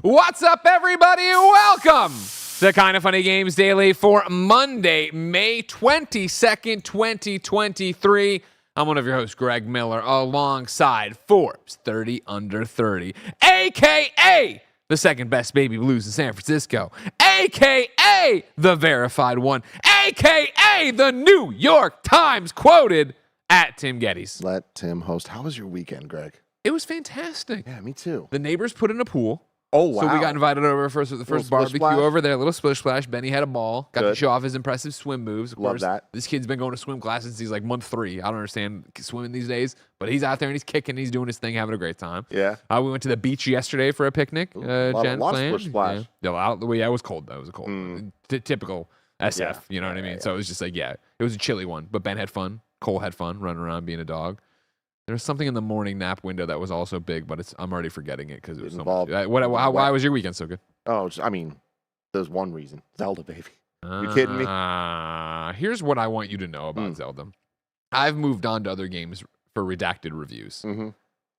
What's up, everybody? Welcome to Kinda Funny Games Daily for Monday, May 22nd, 2023. I'm one of your hosts, Greg Miller, alongside Forbes 30 Under 30, a.k.a. the second best baby blues in San Francisco, a.k.a. the verified one, a.k.a. the New York Times quoted at Tim Geddes. Let Tim host. How was your weekend, Greg? It was fantastic. Yeah, me too. The neighbors put in a pool. Oh, wow. So we got invited over for the first barbecue splash. over there. A little splish splash. Benny had a ball. Got to Good. show off his impressive swim moves. Of Love course, that. This kid's been going to swim class since he's like month 3. I don't understand swimming these days, but he's out there and he's kicking. He's doing his thing, having a great time. Yeah. We went to the beach yesterday for a picnic. Jen lot of planned. splish splash. Yeah, it was cold though. It was a cold one. Typical SF. Yeah. You know what I mean? So it was just like, it was a chilly one. But Ben had fun. Cole had fun running around being a dog. There was something in the morning nap window that was also big, but I'm already forgetting it because it was so much. Why was your weekend so good? Oh, there's one reason. Zelda, baby. You kidding me? Here's what I want you to know about Zelda. I've moved on to other games for redacted reviews. Mm-hmm.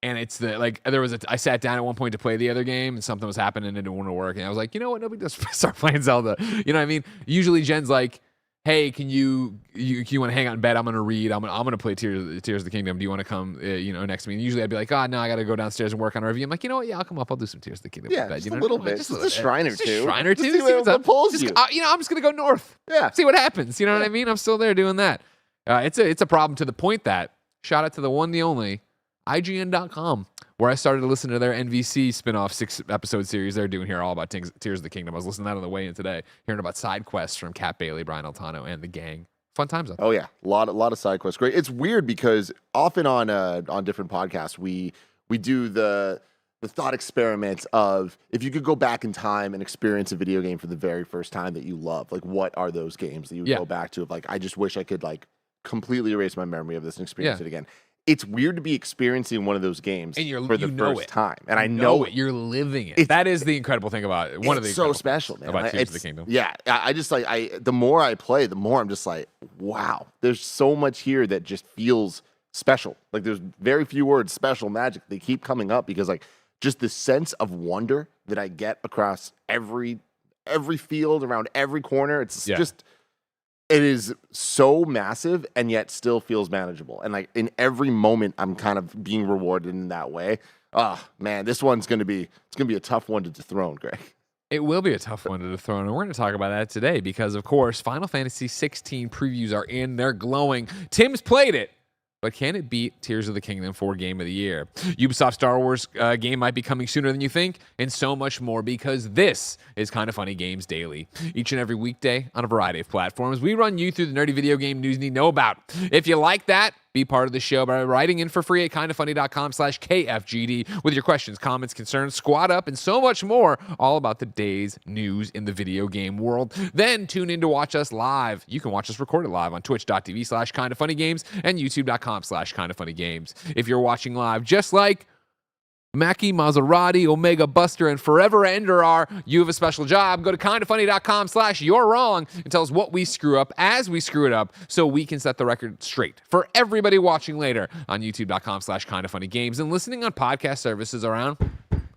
And it's I sat down at one point to play the other game and something was happening and it didn't want to work. And I was like, you know what? Nobody does start playing Zelda. You know what I mean? Usually Jen's like, hey, can you want to hang out in bed? I'm going to read. I'm going to play Tears of the Kingdom. Do you want to come, next to me? And usually I'd be like, no, I got to go downstairs and work on a review. I'm like, you know what? Yeah, I'll come up. I'll do some Tears of the Kingdom. Yeah, in bed. just a little bit. Just a shrine or two. Just a shrine or two. See what pulls you. I'm just going to go north. Yeah. See what happens. You know what I mean? I'm still there doing that. It's a problem to the point that, shout out to the one, the only, IGN.com, where I started to listen to their NVC spinoff 6-episode series they're doing here, all about Tears of the Kingdom. I was listening to that on the way in today, hearing about side quests from Kat Bailey, Brian Altano, and the gang. Fun times out there. Oh yeah, a lot of side quests. Great. It's weird because often on different podcasts we do the thought experiments of if you could go back in time and experience a video game for the very first time that you love, like what are those games that you would go back to? Of like, I just wish I could like completely erase my memory of this and experience it again. It's weird to be experiencing one of those games for the first time, and I know it. You're living it. That is the incredible thing about it. It's so special, man. About Tears of the Kingdom. Yeah, I just like the more I play, the more I'm just like, wow. There's so much here that just feels special. Like there's very few words, special, magic. They keep coming up because like just the sense of wonder that I get across every field, around every corner. It's just. It is so massive and yet still feels manageable. And like in every moment, I'm kind of being rewarded in that way. Oh man, this one's gonna be a tough one to dethrone, Greg. It will be a tough one to dethrone, and we're going to talk about that today because, of course, Final Fantasy 16 previews are in. They're glowing. Tim's played it. But can it beat Tears of the Kingdom for Game of the Year? Ubisoft Star Wars game might be coming sooner than you think, and so much more because this is Kinda Funny Games Daily. Each and every weekday on a variety of platforms, we run you through the nerdy video game news you need to know about. If you like that, be part of the show by writing in for free at kindafunny.com/KFGD with your questions, comments, concerns, squad up, and so much more, all about the day's news in the video game world. Then tune in to watch us live. You can watch us recorded live on twitch.tv/KindaFunnyGames and youtube.com/KindaFunnyGames. If you're watching live, just like Mackie, Maserati, Omega Buster, and Forever Ender are, you have a special job. Go to kindafunny.com/you're wrong and tell us what we screw up as we screw it up so we can set the record straight for everybody watching later on youtube.com/KindaFunnyGames and listening on podcast services around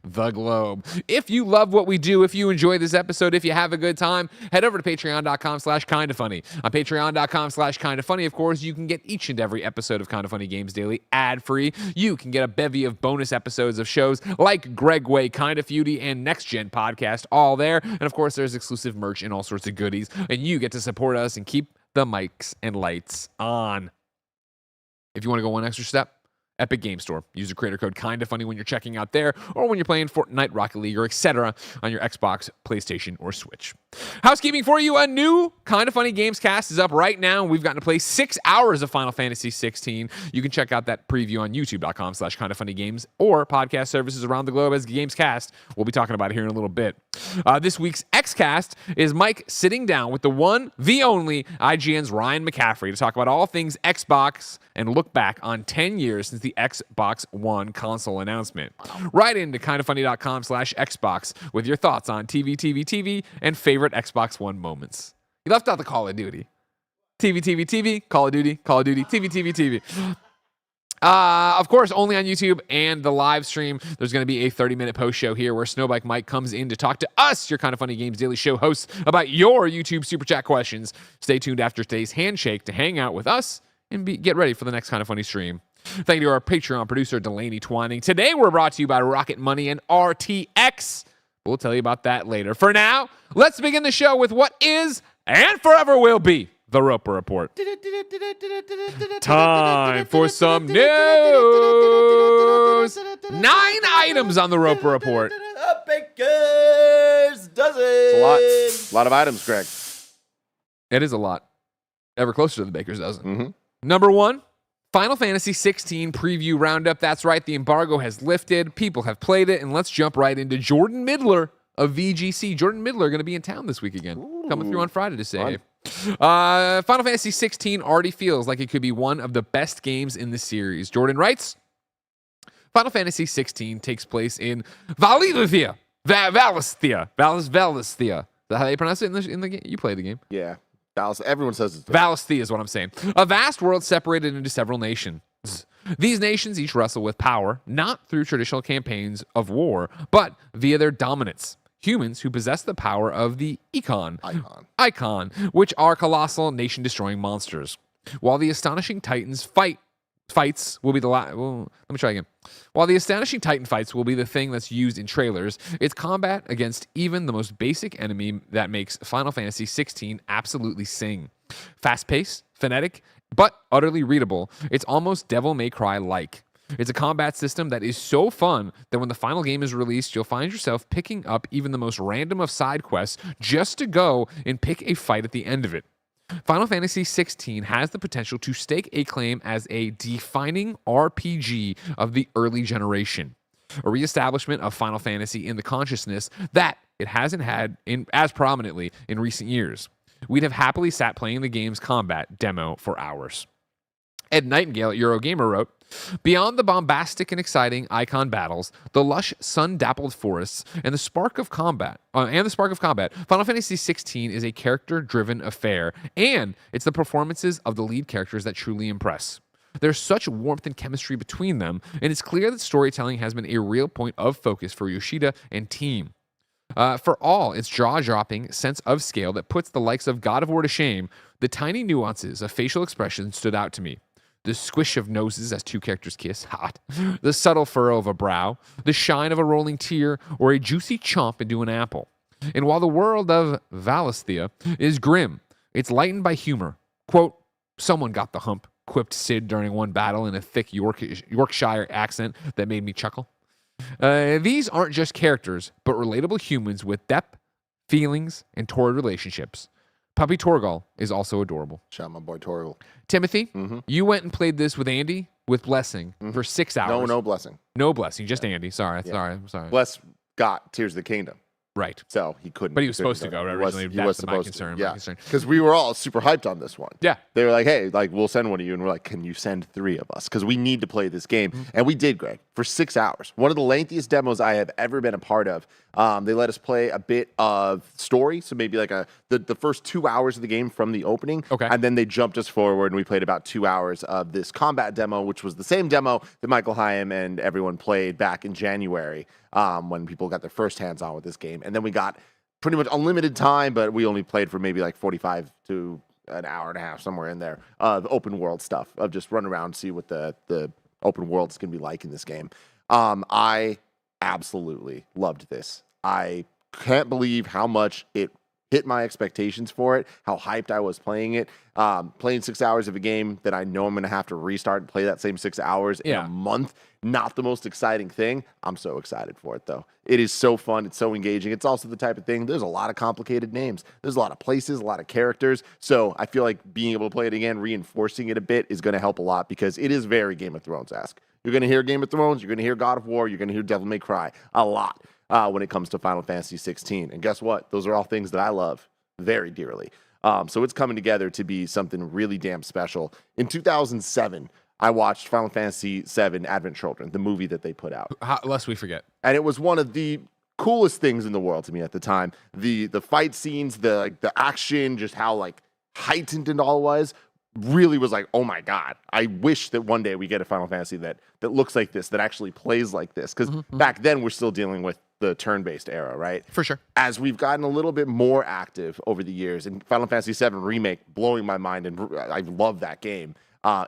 the globe. If you love what we do, if you enjoy this episode, if you have a good time, head over to patreon.com/KindaFunny. On patreon.com/KindaFunny, of course, you can get each and every episode of Kinda Funny Games Daily ad-free. You can get a bevy of bonus episodes of shows like Greg Way, Kinda Feudy, and Next Gen Podcast, all there. And of course, there's exclusive merch and all sorts of goodies. And you get to support us and keep the mics and lights on. If you want to go one extra step, Epic Game Store. Use the creator code KindaFunny when you're checking out there or when you're playing Fortnite, Rocket League, or etc. on your Xbox, PlayStation, or Switch. Housekeeping for you, a new Kinda Funny Games cast is up right now. We've gotten to play 6 hours of Final Fantasy 16. You can check out that preview on youtube.com/KindaFunnyGames or podcast services around the globe as Games Cast. We'll be talking about it here in a little bit. This week's Xcast is Mike sitting down with the one, the only, IGN's Ryan McCaffrey to talk about all things Xbox and look back on 10 years since the Xbox One console announcement. Right into kindafunny.com/Xbox with your thoughts on TV, and favorite Xbox One moments. You left out the Call of Duty. TV, Call of Duty, TV. Of course, only on YouTube and the live stream. There's going to be a 30-minute post show here where Snowbike Mike comes in to talk to us, your Kinda Funny Games Daily Show hosts, about your YouTube Super Chat questions. Stay tuned after today's handshake to hang out with us and get ready for the next Kinda Funny stream. Thank you to our Patreon producer, Delaney Twining. Today, we're brought to you by Rocket Money and RTX. We'll tell you about that later. For now, let's begin the show with what is and forever will be the Roper Report. Time for some news. 9 items on the Roper Report. A baker's dozen. It's a lot of items, Greg. It is a lot. Ever closer to the baker's dozen. Mm-hmm. Number 1, Final Fantasy 16 preview roundup. That's right, the embargo has lifted. People have played it, and let's jump right into Jordan Midler of VGC. Jordan Midler going to be in town this week again. Coming through on Friday to say hey. Final Fantasy 16 already feels like it could be one of the best games in the series. Jordan writes, Final Fantasy 16 takes place in Valisthea. Valisthea. Is that how they pronounce it in the game? You play the game. Yeah. Everyone says it's Valisthea is what I'm saying. A vast world separated into several nations. These nations each wrestle with power, not through traditional campaigns of war, but via their dominance. Humans who possess the power of the Icon, which are colossal, nation-destroying monsters. While the astonishing Titans fights will be the While the astonishing Titan fights will be the thing that's used in trailers, it's combat against even the most basic enemy that makes Final Fantasy 16 absolutely sing. Fast-paced, phonetic, but utterly readable. It's almost Devil May Cry-like. It's a combat system that is so fun that when the final game is released, you'll find yourself picking up even the most random of side quests just to go and pick a fight at the end of it. Final Fantasy 16 has the potential to stake a claim as a defining RPG of the early generation, a reestablishment of Final Fantasy in the consciousness that it hasn't had as prominently in recent years. We'd have happily sat playing the game's combat demo for hours. Ed Nightingale at Eurogamer wrote, beyond the bombastic and exciting Icon battles, the lush sun-dappled forests, and the spark of combat, Final Fantasy 16 is a character-driven affair, and it's the performances of the lead characters that truly impress. There's such warmth and chemistry between them, and it's clear that storytelling has been a real point of focus for Yoshida and team. For all its jaw-dropping sense of scale that puts the likes of God of War to shame, the tiny nuances of facial expression stood out to me. The squish of noses as two characters kiss, hot. The subtle furrow of a brow, the shine of a rolling tear, or a juicy chomp into an apple. And while the world of Valisthea is grim, it's lightened by humor. Quote, someone got the hump, quipped Sid during one battle in a thick Yorkshire accent that made me chuckle. These aren't just characters, but relatable humans with depth, feelings, and torrid relationships. Puppy Torgal is also adorable. Shout out my boy Torgal. Timothy, you went and played this with Andy with Blessing for 6 hours. No Blessing. No Blessing, just Andy. Sorry. Bless got Tears of the Kingdom. Right. So he couldn't. But he was supposed to go originally. He was supposed to. Yeah. Because we were all super hyped on this one. Yeah. They were like, hey, we'll send one of you. And we're like, can you send 3 of us? Because we need to play this game. And we did, Greg, for 6 hours. One of the lengthiest demos I have ever been a part of. They let us play a bit of story. So maybe the first 2 hours of the game from the opening. Okay. And then they jumped us forward and we played about 2 hours of this combat demo, which was the same demo that Michael Hyam and everyone played back in January when people got their first hands on with this game. And then we got pretty much unlimited time, but we only played for maybe 45 to an hour and a half, somewhere in there, of open world stuff, of just run around, see what the open world is going to be like in this game. I absolutely loved this. I can't believe how much it hit my expectations for it, how hyped I was playing it. Playing 6 hours of a game that I know I'm going to have to restart and play that same 6 hours in a month. Not the most exciting thing. I'm so excited for it, though. It is so fun. It's so engaging. It's also the type of thing, there's a lot of complicated names. There's a lot of places, a lot of characters. So I feel like being able to play it again, reinforcing it a bit, is going to help a lot because it is very Game of Thrones-esque. You're going to hear Game of Thrones. You're going to hear God of War. You're going to hear Devil May Cry a lot when it comes to Final Fantasy 16. And guess what? Those are all things that I love very dearly. So it's coming together to be something really damn special. In 2007, I watched Final Fantasy VII Advent Children, the movie that they put out. Lest we forget. And it was one of the coolest things in the world to me at the time. The fight scenes, the action, just how heightened it all was really was like, oh my God, I wish that one day we get a Final Fantasy that looks like this, that actually plays like this. Because back then we're still dealing with the turn-based era, right? For sure. As we've gotten a little bit more active over the years, and Final Fantasy VII Remake blowing my mind, and I love that game.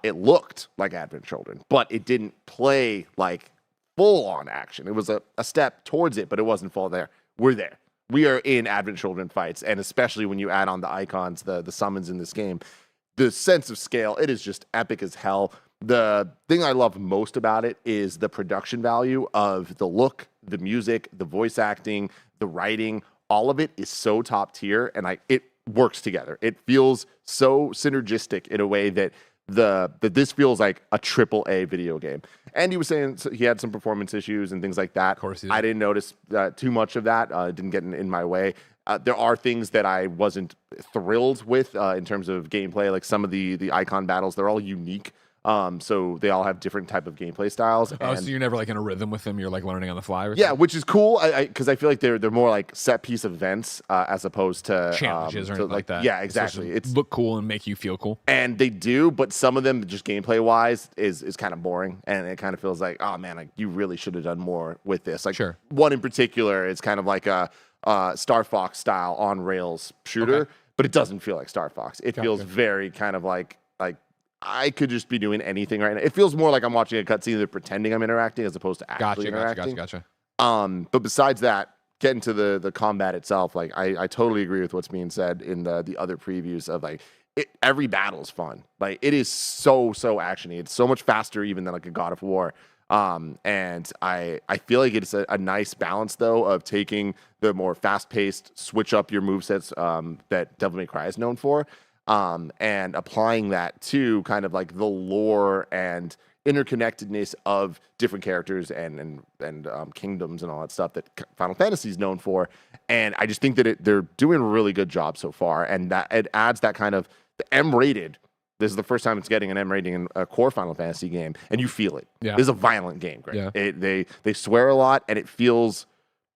It looked like Advent Children, but it didn't play like full-on action. It was a step towards it, but it wasn't full there. We're there. We are in Advent Children fights, and especially when you add on the icons, the summons in this game, the sense of scale, it is just epic as hell. The thing I love most about it is the production value of the look, the music, the voice acting, the writing. All of it is so top tier, and it works together. It feels so synergistic in a way that this feels like a AAA video game. And he was saying he had some performance issues and things like that. Of course he did. I didn't notice too much of that. It didn't get in my way. There are things that I wasn't thrilled with in terms of gameplay. Like some of the icon battles, they're all unique. So they all have different type of gameplay styles. Oh, so you're never like in a rhythm with them. You're like learning on the fly. Or yeah, something? which is cool. Because I feel like they're more like set piece events as opposed to Challenges or anything like that. Yeah, exactly. It's look cool and make you feel cool. And they do, but some of them just gameplay wise is kind of boring, and it kind of feels like, oh man, like you really should have done more with this. Like Sure. One in particular is kind of like a Star Fox style on rails shooter, Okay. but it doesn't feel like Star Fox. It feels Gotcha. very kind of like I could just be doing anything right now. It feels more like I'm watching a cutscene. They're pretending I'm interacting as opposed to actually interacting. Gotcha. But besides that, getting to the combat itself, like I totally agree with what's being said in the other previews of like every battle is fun. Like it is so actiony. It's so much faster even than like a God of War. And I feel like it's a nice balance though of taking the more fast paced, switch up your movesets that Devil May Cry is known for. And applying that to kind of like the lore and interconnectedness of different characters and kingdoms and all that stuff that Final Fantasy is known for. And I just think that they're doing a really good job so far, and that it adds that kind of the M-rated. This is the first time it's getting an M rating in a core Final Fantasy game, and you feel it. Yeah. This is a violent game, Greg. Yeah. They swear a lot, and it feels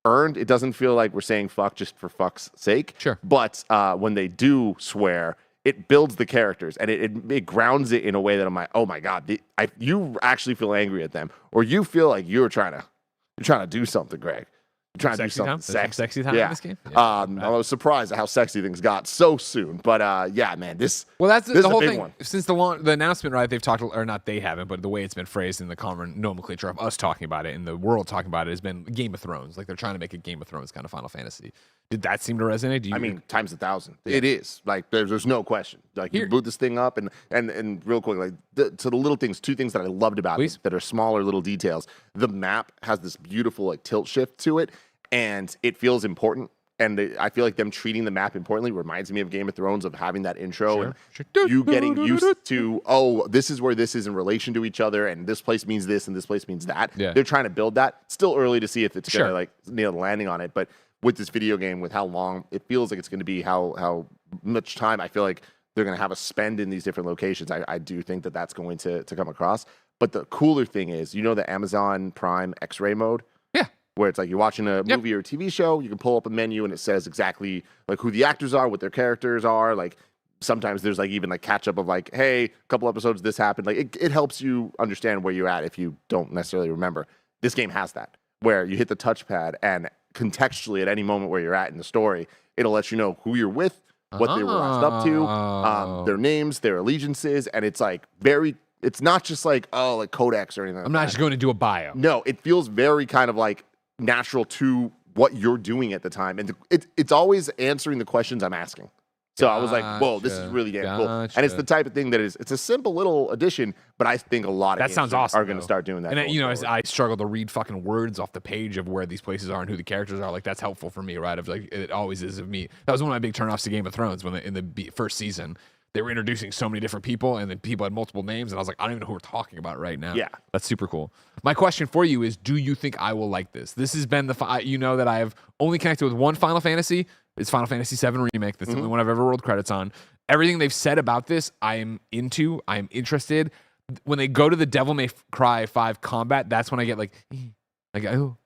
earned. It doesn't feel like we're saying fuck just for fuck's sake. Sure. But when they do swear, it builds the characters, and it grounds it in a way that I'm like, oh my God, you actually feel angry at them, or you feel like you're trying to do something, Greg. You're trying to do something sexy time yeah. in this game. I was surprised at how sexy things got so soon, but yeah, man, this That's this the whole is a big thing. one. Since the announcement, right? They've talked, or not they haven't, but the way it's been phrased in the common nomenclature of us talking about it and the world talking about it has been Game of Thrones. Like they're trying to make a Game of Thrones kind of Final Fantasy. Did that seem to resonate? I mean, times 1,000. It is like there's no question. Like you boot this thing up, and real quick, like to the little things. Two things that I loved about it that are smaller little details. The map has this beautiful like tilt shift to it, and it feels important. And I feel like them treating the map importantly reminds me of Game of Thrones, of having that intro and you getting used to, oh, this is where this is in relation to each other, and this place means this and this place means that. Yeah. They're trying to build that. Still early to see if it's gonna like nail the landing on it, but with this video game, with how long it feels like it's going to be, how much time I feel like they're going to have us spend in these different locations, I do think that that's going to come across. But the cooler thing is, the Amazon Prime X-ray mode? Yeah. Where it's like you're watching a movie or a TV show, you can pull up a menu and it says exactly like who the actors are, what their characters are. Like sometimes there's like even like catch up of like, hey, a couple episodes this happened. Like it helps you understand where you're at if you don't necessarily remember. This game has that, where you hit the touchpad and contextually at any moment where you're at in the story, it'll let you know who you're with, what they were last up to, their names, their allegiances, and it's like it's not just like, oh, like codex or anything. I'm not just going to do a bio. No, it feels very kind of like natural to what you're doing at the time, and it's always answering the questions I'm asking. So I was like, whoa, this is really damn cool. And it's the type of thing that it's a simple little addition, but I think a lot of games sounds awesome, are going to start doing that. And as I struggle to read fucking words off the page of where these places are and who the characters are, like that's helpful for me, right? Of like it always is of me. That was one of my big turnoffs to Game of Thrones when in the first season they were introducing so many different people, and then people had multiple names, and I was like, I don't even know who we're talking about right now. Yeah, that's super cool. My question for you is, do you think I will like this? This has been that I have only connected with one Final Fantasy. It's Final Fantasy VII Remake. That's the only one I've ever rolled credits on. Everything they've said about this, I am into. I am interested. When they go to the Devil May Cry 5 combat, that's when I get like oh.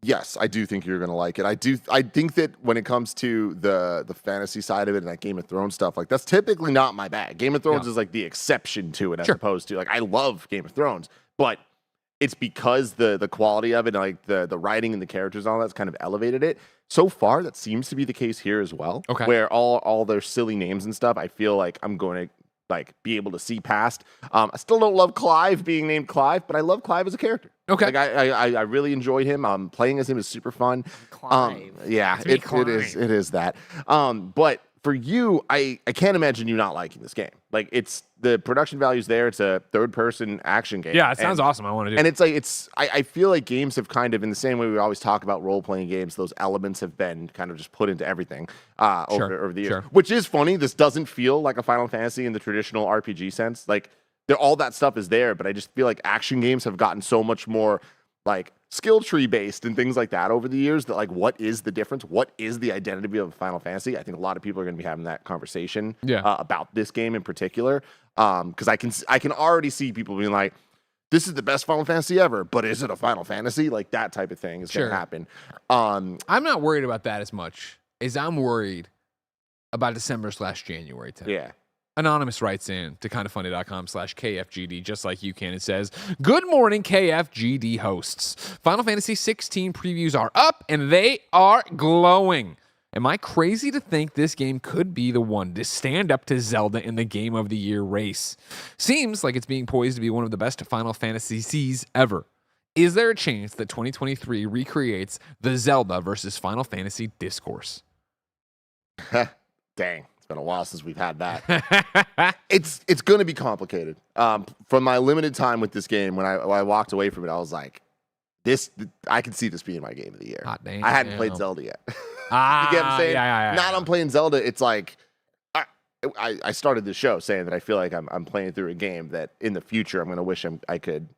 Yes, I do think you're gonna like it. I think that when it comes to the fantasy side of it and that Game of Thrones stuff, like that's typically not my bag. Game of Thrones is like the exception to it, as opposed to like I love Game of Thrones, but it's because the quality of it, and like the writing and the characters and all that's kind of elevated it. So far, that seems to be the case here as well. Okay. Where all their silly names and stuff, I feel like I'm going to like be able to see past. I still don't love Clive being named Clive, but I love Clive as a character. Okay. Like I really enjoyed him. Playing as him is super fun. Clive. Yeah, it is that. But for you, I can't imagine you not liking this game. Like it's the production value's there. It's a third person action game. Yeah, it sounds awesome. I want to do it. And it's like I feel like games have kind of, in the same way we always talk about role playing games, those elements have been kind of just put into everything over the years. Sure. Which is funny. This doesn't feel like a Final Fantasy in the traditional RPG sense. Like all that stuff is there, but I just feel like action games have gotten so much more like skill tree based and things like that over the years that like what is the difference? What is the identity of a Final Fantasy? I think a lot of people are going to be having that conversation about this game in particular. Because I can already see people being like, this is the best Final Fantasy ever, but is it a Final Fantasy? Like that type of thing is going to happen. I'm not worried about that as much as I'm worried about December/January 10th. Yeah. Anonymous writes in to kindafunny.com/KFGD, just like you can. It says, "Good morning, KFGD hosts. Final Fantasy 16 previews are up and they are glowing. Am I crazy to think this game could be the one to stand up to Zelda in the Game of the Year race? Seems like it's being poised to be one of the best Final Fantasies ever. Is there a chance that 2023 recreates the Zelda versus Final Fantasy discourse?" Dang. Been a while since we've had that. It's going to be complicated. From my limited time with this game, when I walked away from it, I was like, I can see this being my game of the year. I hadn't played Zelda yet. You get what I'm saying? Yeah. Now that I'm playing Zelda, it's like I started the show saying that I feel like I'm playing through a game that in the future I'm going to wish I could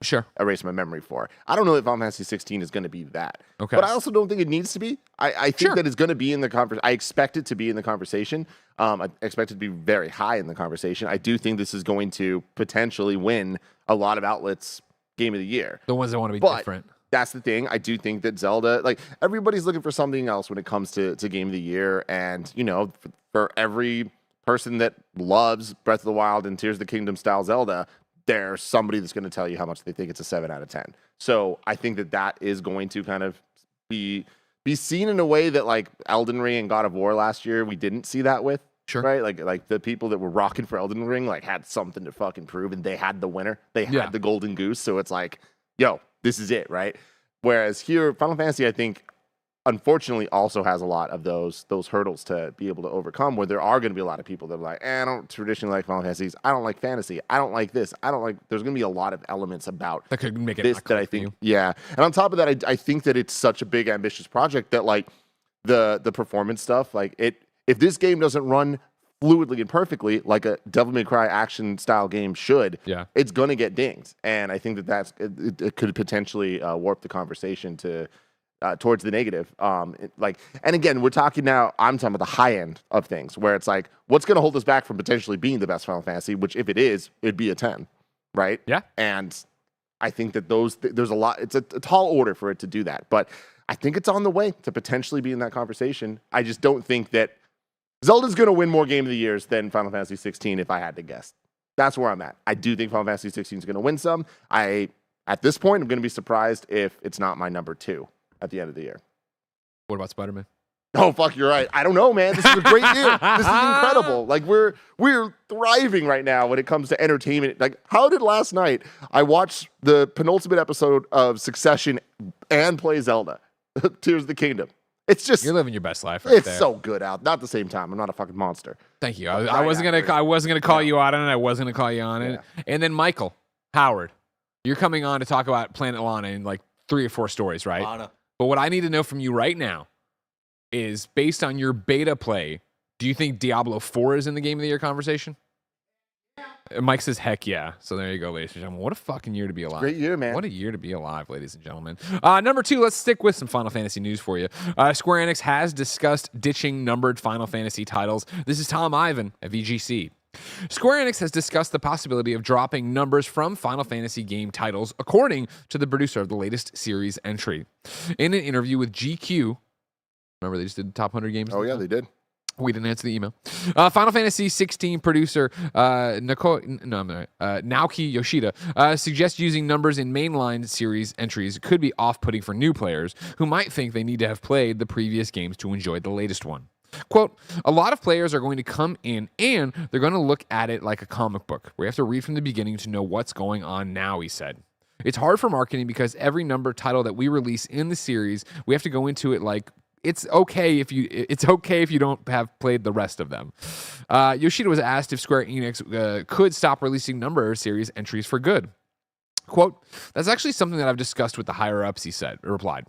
erase my memory for. I don't know if Final Fantasy 16 is going to be that. Okay. But I also don't think it needs to be. I think that it's going to be in the conversation. I expect it to be in the conversation. I expect it to be very high in the conversation. I do think this is going to potentially win a lot of outlets' Game of the Year. The ones that want to be different. That's the thing. I do think that Zelda, like everybody's looking for something else when it comes to Game of the Year. And, you know, for every person that loves Breath of the Wild and Tears of the Kingdom style Zelda, there's somebody that's going to tell you how much they think it's a 7 out of 10. So I think that is going to kind of be seen in a way that like Elden Ring and God of War last year, we didn't see that with. Sure. Right? Like the people that were rocking for Elden Ring like had something to fucking prove, and they had the winner. They had the golden goose. So it's like, yo, this is it, right? Whereas here, Final Fantasy, I think, unfortunately, also has a lot of those hurdles to be able to overcome, where there are going to be a lot of people that are like, I don't traditionally like Final Fantasies. I don't like fantasy. I don't like this. I don't like. There's going to be a lot of elements about that could make it this that I think. Yeah, and on top of that, I think that it's such a big, ambitious project that like the performance stuff, like if this game doesn't run fluidly and perfectly like a Devil May Cry action style game should, it's going to get dinged. And I think it could potentially warp the conversation to towards the negative. And again, we're talking now, I'm talking about the high end of things where it's like, what's going to hold us back from potentially being the best Final Fantasy, which if it is, it'd be a 10, right? Yeah. And I think that there's a lot, it's a tall order for it to do that, but I think it's on the way to potentially be in that conversation. I just don't think that Zelda's going to win more Game of the Years than Final Fantasy 16 if I had to guess. That's where I'm at. I do think Final Fantasy 16 is going to win some. At this point, I'm going to be surprised if it's not my number 2 at the end of the year. What about Spider-Man? Oh, fuck, you're right. I don't know, man. This is a great year. This is incredible. Like, we're thriving right now when it comes to entertainment. Like, how did last night I watch the penultimate episode of Succession and play Zelda, Tears of the Kingdom? It's just you're living your best life. Right it's so good out. Not at the same time. I'm not a fucking monster. Thank you. I wasn't gonna call you out on it. I wasn't gonna call you on it. And then Michael Howard, you're coming on to talk about Planet Lana in like 3 or 4 stories, right? Lana. But what I need to know from you right now is, based on your beta play, do you think Diablo 4 is in the Game of the Year conversation? Mike says, heck yeah. So there you go, ladies and gentlemen. What a fucking year to be alive. Great year, man. What a year to be alive, ladies and gentlemen. Number 2, let's stick with some Final Fantasy news for you. Square Enix has discussed ditching numbered Final Fantasy titles. This is Tom Ivan at VGC. Square Enix has discussed the possibility of dropping numbers from Final Fantasy game titles, according to the producer of the latest series entry. In an interview with GQ, remember they just did the top 100 games? Oh, yeah, they did. We didn't answer the email. Final Fantasy 16 producer Naoki Yoshida suggests using numbers in mainline series entries could be off-putting for new players who might think they need to have played the previous games to enjoy the latest one. Quote, a lot of players are going to come in and they're going to look at it like a comic book where you have to read from the beginning to know what's going on now, he said. It's hard for marketing because every number title that we release in the series, we have to go into it like, it's okay if you don't have played the rest of them. Yoshida was asked if Square Enix could stop releasing number series entries for good. Quote, that's actually something that I've discussed with the higher-ups, he replied.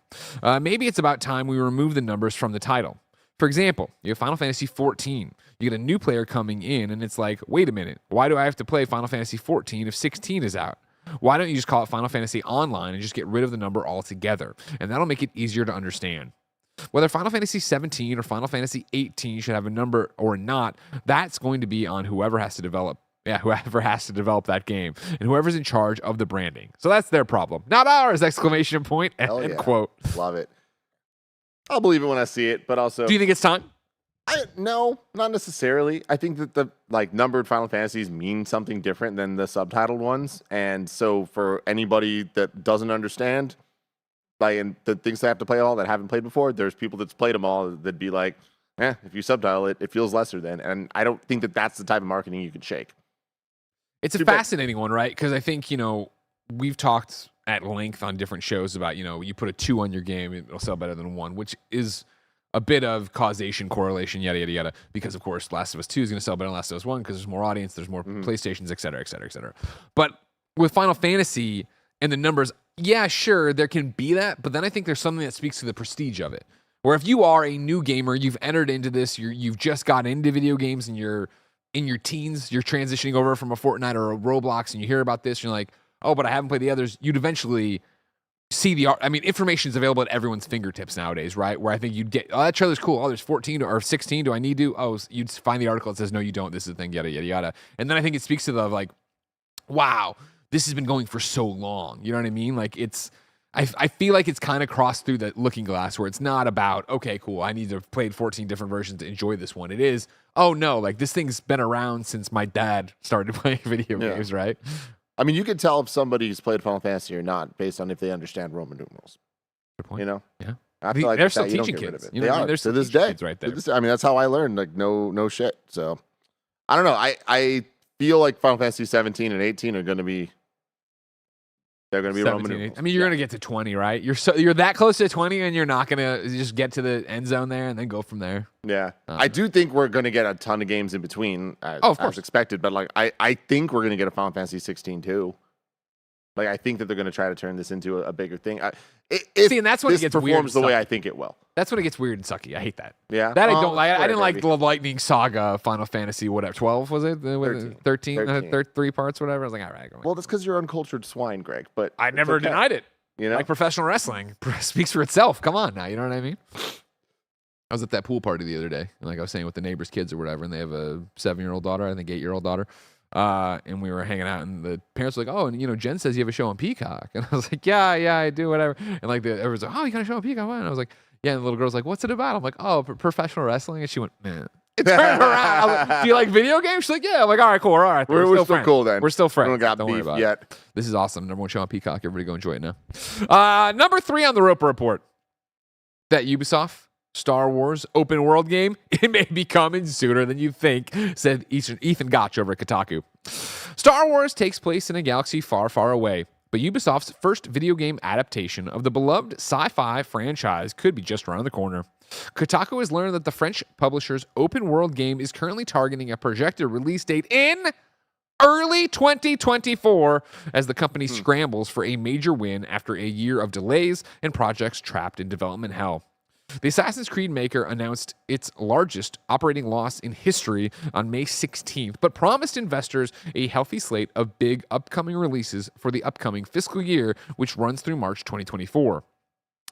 Maybe it's about time we remove the numbers from the title. For example, you have Final Fantasy 14. You get a new player coming in, and it's like, wait a minute, why do I have to play Final Fantasy 14 if 16 is out? Why don't you just call it Final Fantasy Online and just get rid of the number altogether? And that'll make it easier to understand. Whether Final Fantasy 17 or Final Fantasy 18 should have a number or not, that's going to be on whoever has to develop that game and whoever's in charge of the branding. So that's their problem, not ours! Exclamation point. End quote. Love it. I'll believe it when I see it, but also, do you think it's time? No, not necessarily. I think that the numbered Final Fantasies mean something different than the subtitled ones, and so for anybody that doesn't understand, and the things they have to play all that haven't played before, there's people that's played them all that'd be like, if you subtitle it, it feels lesser than. And I don't think that that's the type of marketing you could shake. It's a fascinating one, right? Because I think, we've talked at length on different shows about, you put a 2 on your game, it'll sell better than a 1, which is a bit of causation, correlation, yada, yada, yada. Because, of course, Last of Us 2 is going to sell better than Last of Us 1 because there's more audience, there's more PlayStations, et cetera, et cetera, et cetera. But with Final Fantasy and the numbers, yeah, sure, there can be that, but then I think there's something that speaks to the prestige of it. Where if you are a new gamer, you've entered into this, you've just got into video games and you're in your teens, you're transitioning over from a Fortnite or a Roblox and you hear about this, and you're like, oh, but I haven't played the others, you'd eventually see information is available at everyone's fingertips nowadays, right? Where I think you'd get, oh, that trailer's cool, oh, there's 14 or 16, do I need to? Oh, you'd find the article that says, no, you don't, this is the thing, yada, yada, yada. And then I think it speaks to the, wow, this has been going for so long. You know what I mean? I feel like it's kind of crossed through the looking glass where it's not about, okay, cool, I need to have played 14 different versions to enjoy this one. It is, oh no, this thing's been around since my dad started playing video games, right? I mean, you can tell if somebody's played Final Fantasy or not based on if they understand Roman numerals. Good point. Yeah. I feel like they're still teaching kids. They are to this day. Right there. That's how I learned. No shit. So I don't know. I feel like Final Fantasy 17 and 18 are going to be. They're going to be 17, Roman numerals. I mean, you're going to get to 20, right? You're that close to 20, and you're not going to just get to the end zone there and then go from there. Yeah, I do think we're going to get a ton of games in between, of course, as expected. But I think we're going to get a Final Fantasy 16 too. I think that they're going to try to turn this into a bigger thing. See, and that's when it gets weird. Performs the way I think it will. That's when it gets weird and sucky. I hate that. Yeah, that I don't like. I didn't like the Lightning Saga, Final Fantasy, whatever. 12 was it? 13. 3 parts, whatever. I was like, all right. Well, that's because you're uncultured swine, Greg. But I never denied it. Like professional wrestling speaks for itself. Come on now, you know what I mean? I was at that pool party the other day, and I was saying with the neighbors' kids or whatever, and they have a 7-year-old daughter, I think 8-year-old daughter. And we were hanging out, and the parents were like, oh, and Jen says you have a show on Peacock. And I was like, yeah, I do, whatever. And everyone's like, oh, you got a show on Peacock? And I was like, yeah. And the little girl's like, what's it about? I'm like, oh, professional wrestling. And she went, man. It turned around. Like, do you like video games? She's like, yeah. I'm like, all right, cool. All right. We're still cool then. We're still friends. We don't got beef yet. This is awesome. Number 1 show on Peacock. Everybody go enjoy it now. Number 3 on the Roper Report. That Ubisoft Star Wars open world game, it may be coming sooner than you think, said Ethan Gotch over at Kotaku. Star Wars takes place in a galaxy far, far away, but Ubisoft's first video game adaptation of the beloved sci-fi franchise could be just around the corner. Kotaku has learned that the French publisher's open world game is currently targeting a projected release date in early 2024 as the company scrambles for a major win after a year of delays and projects trapped in development hell. The Assassin's Creed maker announced its largest operating loss in history on May 16th, but promised investors a healthy slate of big upcoming releases for the upcoming fiscal year, which runs through March 2024.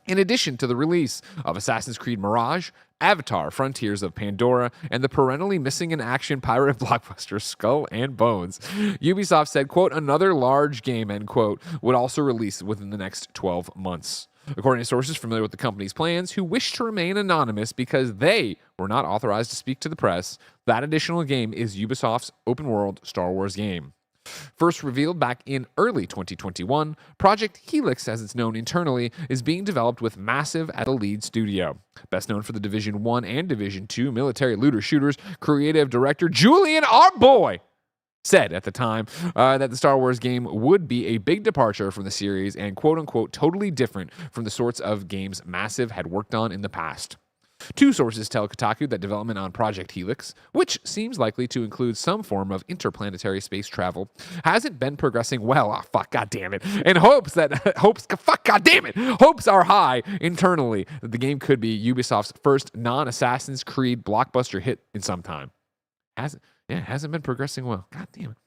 In addition to the release of Assassin's Creed Mirage, Avatar, Frontiers of Pandora, and the perennially missing in action pirate blockbuster Skull and Bones, Ubisoft said, quote, another large game, end quote, would also release within the next 12 months. According to sources familiar with the company's plans, who wish to remain anonymous because they were not authorized to speak to the press, that additional game is Ubisoft's open-world Star Wars game. First revealed back in early 2021, Project Helix, as it's known internally, is being developed with Massive at a lead studio. Best known for the Division 1 and Division 2 military looter shooters, creative director Julian, our boy, said at the time that the Star Wars game would be a big departure from the series and quote-unquote totally different from the sorts of games Massive had worked on in the past. Two sources tell Kotaku that development on Project Helix, which seems likely to include some form of interplanetary space travel, hasn't been progressing well. Oh, fuck, goddammit. And hopes are high internally that the game could be Ubisoft's first non-Assassin's Creed blockbuster hit in some time. Hasn't been progressing well. God damn it.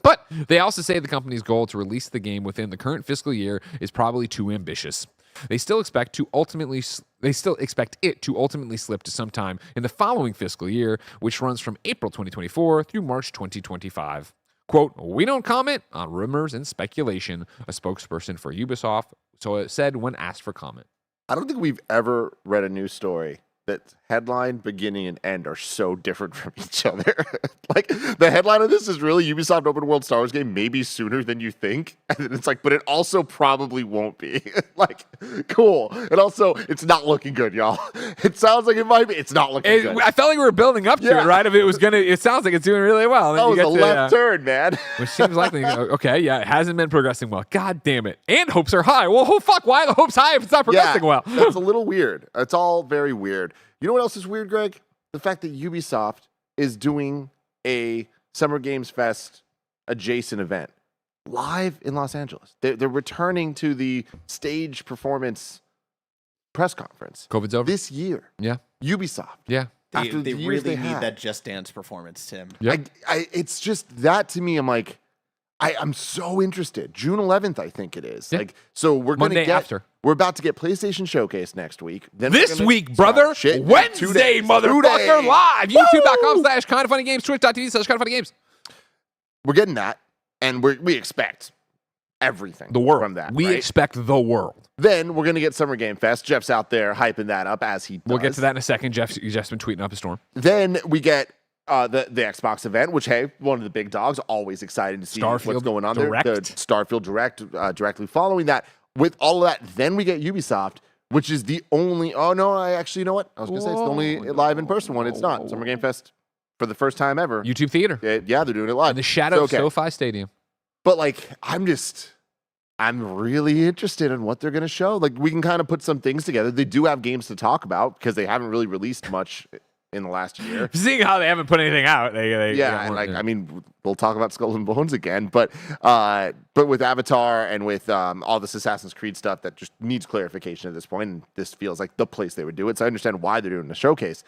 But they also say the company's goal to release the game within the current fiscal year is probably too ambitious. They still expect it to ultimately slip to sometime in the following fiscal year, which runs from April 2024 through March 2025. Quote, we don't comment on rumors and speculation, a spokesperson for Ubisoft said when asked for comment. I don't think we've ever read a news story that headline, beginning, and end are so different from each other. Like, the headline of this is really Ubisoft Open World Star Wars game maybe sooner than you think. And then it's like, but it also probably won't be. Like, cool. And also, it's not looking good, y'all. It sounds like it might be. It's not looking good. I felt like we were building up to it, right? If it was going to, it sounds like it's doing really well. That was a left turn, man. Which seems likely. Okay, yeah, it hasn't been progressing well. God damn it. And hopes are high. Well, fuck, why are the hopes high if it's not progressing well? That's a little weird. It's all very weird. You know what else is weird, Greg? The fact that Ubisoft is doing a Summer Games Fest adjacent event live in Los Angeles. They're returning to the stage performance press conference. COVID's over. This year. Yeah. Ubisoft. Yeah. They really need that Just Dance performance, Tim. Yep. It's just that to me, I'm like, I'm so interested. June 11th, I think it is. Yeah. Like, so we're going to get after. We're about to get PlayStation Showcase next week. Then this week, brother. Wednesday, motherfucker, live. YouTube.com/KindaFunnyGames, Twitch.tv/KindaFunnyGames. We're getting that, and we expect everything from that. We expect the world. Then we're going to get Summer Game Fest. Jeff's out there hyping that up as he does. We'll get to that in a second. Jeff's been tweeting up a storm. Then we get the Xbox event, which, hey, one of the big dogs, always excited to see what's going on Direct. there. The Starfield Direct, directly following that. With all of that, then we get Ubisoft, which is the only... Oh, no, you know what? I was going to say it's the only live in-person one. It's not. Summer Game Fest, for the first time ever. YouTube Theater. Yeah, they're doing it live. In the shadow of SoFi Stadium. But, like, I'm really interested in what they're going to show. Like, we can kind of put some things together. They do have games to talk about because they haven't really released much in the last year. Seeing how they haven't put anything out. I mean, we'll talk about Skull and Bones again, but with Avatar and with all this Assassin's Creed stuff that just needs clarification at this point, and this feels like the place they would do it. So I understand why they're doing a showcase.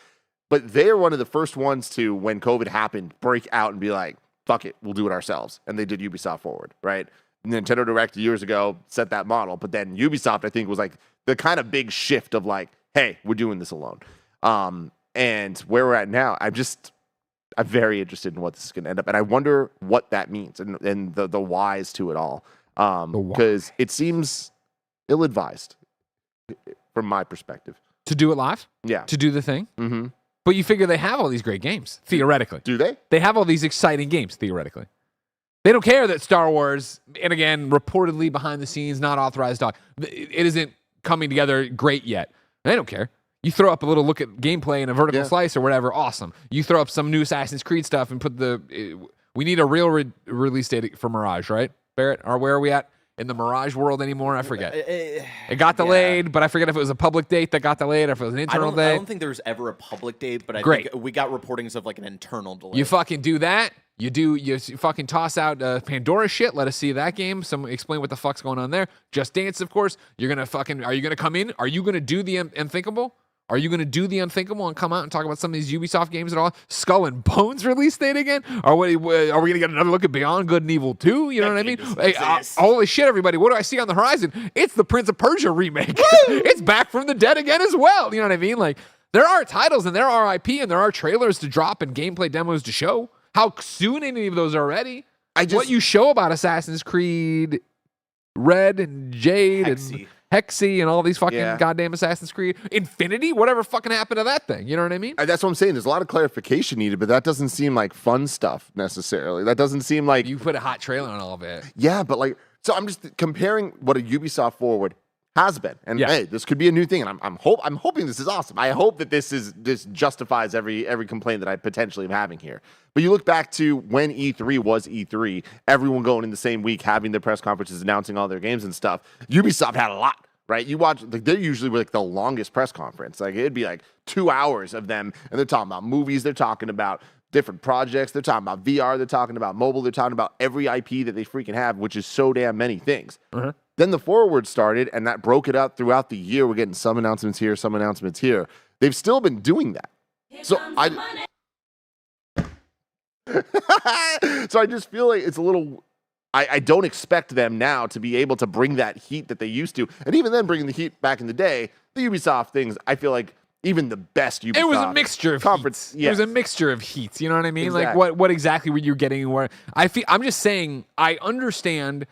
But they are one of the first ones to, when COVID happened, break out and be like, fuck it, we'll do it ourselves. And they did Ubisoft Forward, right? Nintendo Direct years ago set that model, but then Ubisoft, I think, was like the kind of big shift of like, hey, we're doing this alone. And where we're at now, I'm very interested in what this is going to end up. And I wonder what that means and the whys to it all. Because it seems ill-advised from my perspective. To do it live? Yeah. To do the thing? Mm-hmm. But you figure they have all these great games, theoretically. Do they? They have all these exciting games, theoretically. They don't care that Star Wars, and again, reportedly behind the scenes, not authorized, it isn't coming together great yet. They don't care. You throw up a little look at gameplay in a vertical slice or whatever, awesome. You throw up some new Assassin's Creed stuff and put we need a real release date for Mirage, right, Barrett? Or where are we at in the Mirage world anymore? I forget. It got delayed, but I forget if it was a public date that got delayed or if it was an internal date. I don't think there was ever a public date, but I think we got reportings of like an internal delay. You fucking do that. You fucking toss out Pandora shit. Let us see that game. Explain what the fuck's going on there. Just Dance, of course. Are you gonna come in? Are you gonna do the unthinkable? Are you going to do the unthinkable and come out and talk about some of these Ubisoft games at all? Skull and Bones release date again? Are we going to get another look at Beyond Good and Evil 2? You know what I mean? Hey, holy shit, everybody. What do I see on the horizon? It's the Prince of Persia remake. It's back from the dead again as well. You know what I mean? Like, there are titles and there are IP and there are trailers to drop and gameplay demos to show. How soon any of those are ready? What you show about Assassin's Creed Red and Jade and Hexy and all these fucking goddamn Assassin's Creed Infinity, whatever fucking happened to that thing? You know what I mean? That's what I'm saying. There's a lot of clarification needed, but that doesn't seem like fun stuff necessarily. That doesn't seem like you put a hot trailer on all of it. Yeah, but like, so I'm just comparing what a Ubisoft Forward has been, and hey, this could be a new thing, and I'm hoping this is awesome. I hope that this justifies every complaint that I potentially am having here. But you look back to when E3 was E3, everyone going in the same week, having their press conferences, announcing all their games and stuff. Ubisoft had a lot, right? You watch, like, they're usually like the longest press conference. Like, it'd be like 2 hours of them, and they're talking about movies, they're talking about different projects, they're talking about VR, they're talking about mobile, they're talking about every IP that they freaking have, which is so damn many things. Then the Forward started, and that broke it up throughout the year. We're getting some announcements here, some announcements here. They've still been doing that. So I just feel like it's a little. I don't expect them now to be able to bring that heat that they used to, and even then, bringing the heat back in the day, the Ubisoft things. I feel like even the best Ubisoft. It was a mixture of heats. It was a mixture of heats. You know what I mean? Exactly. Like what exactly were you getting? Where I'm just saying I understand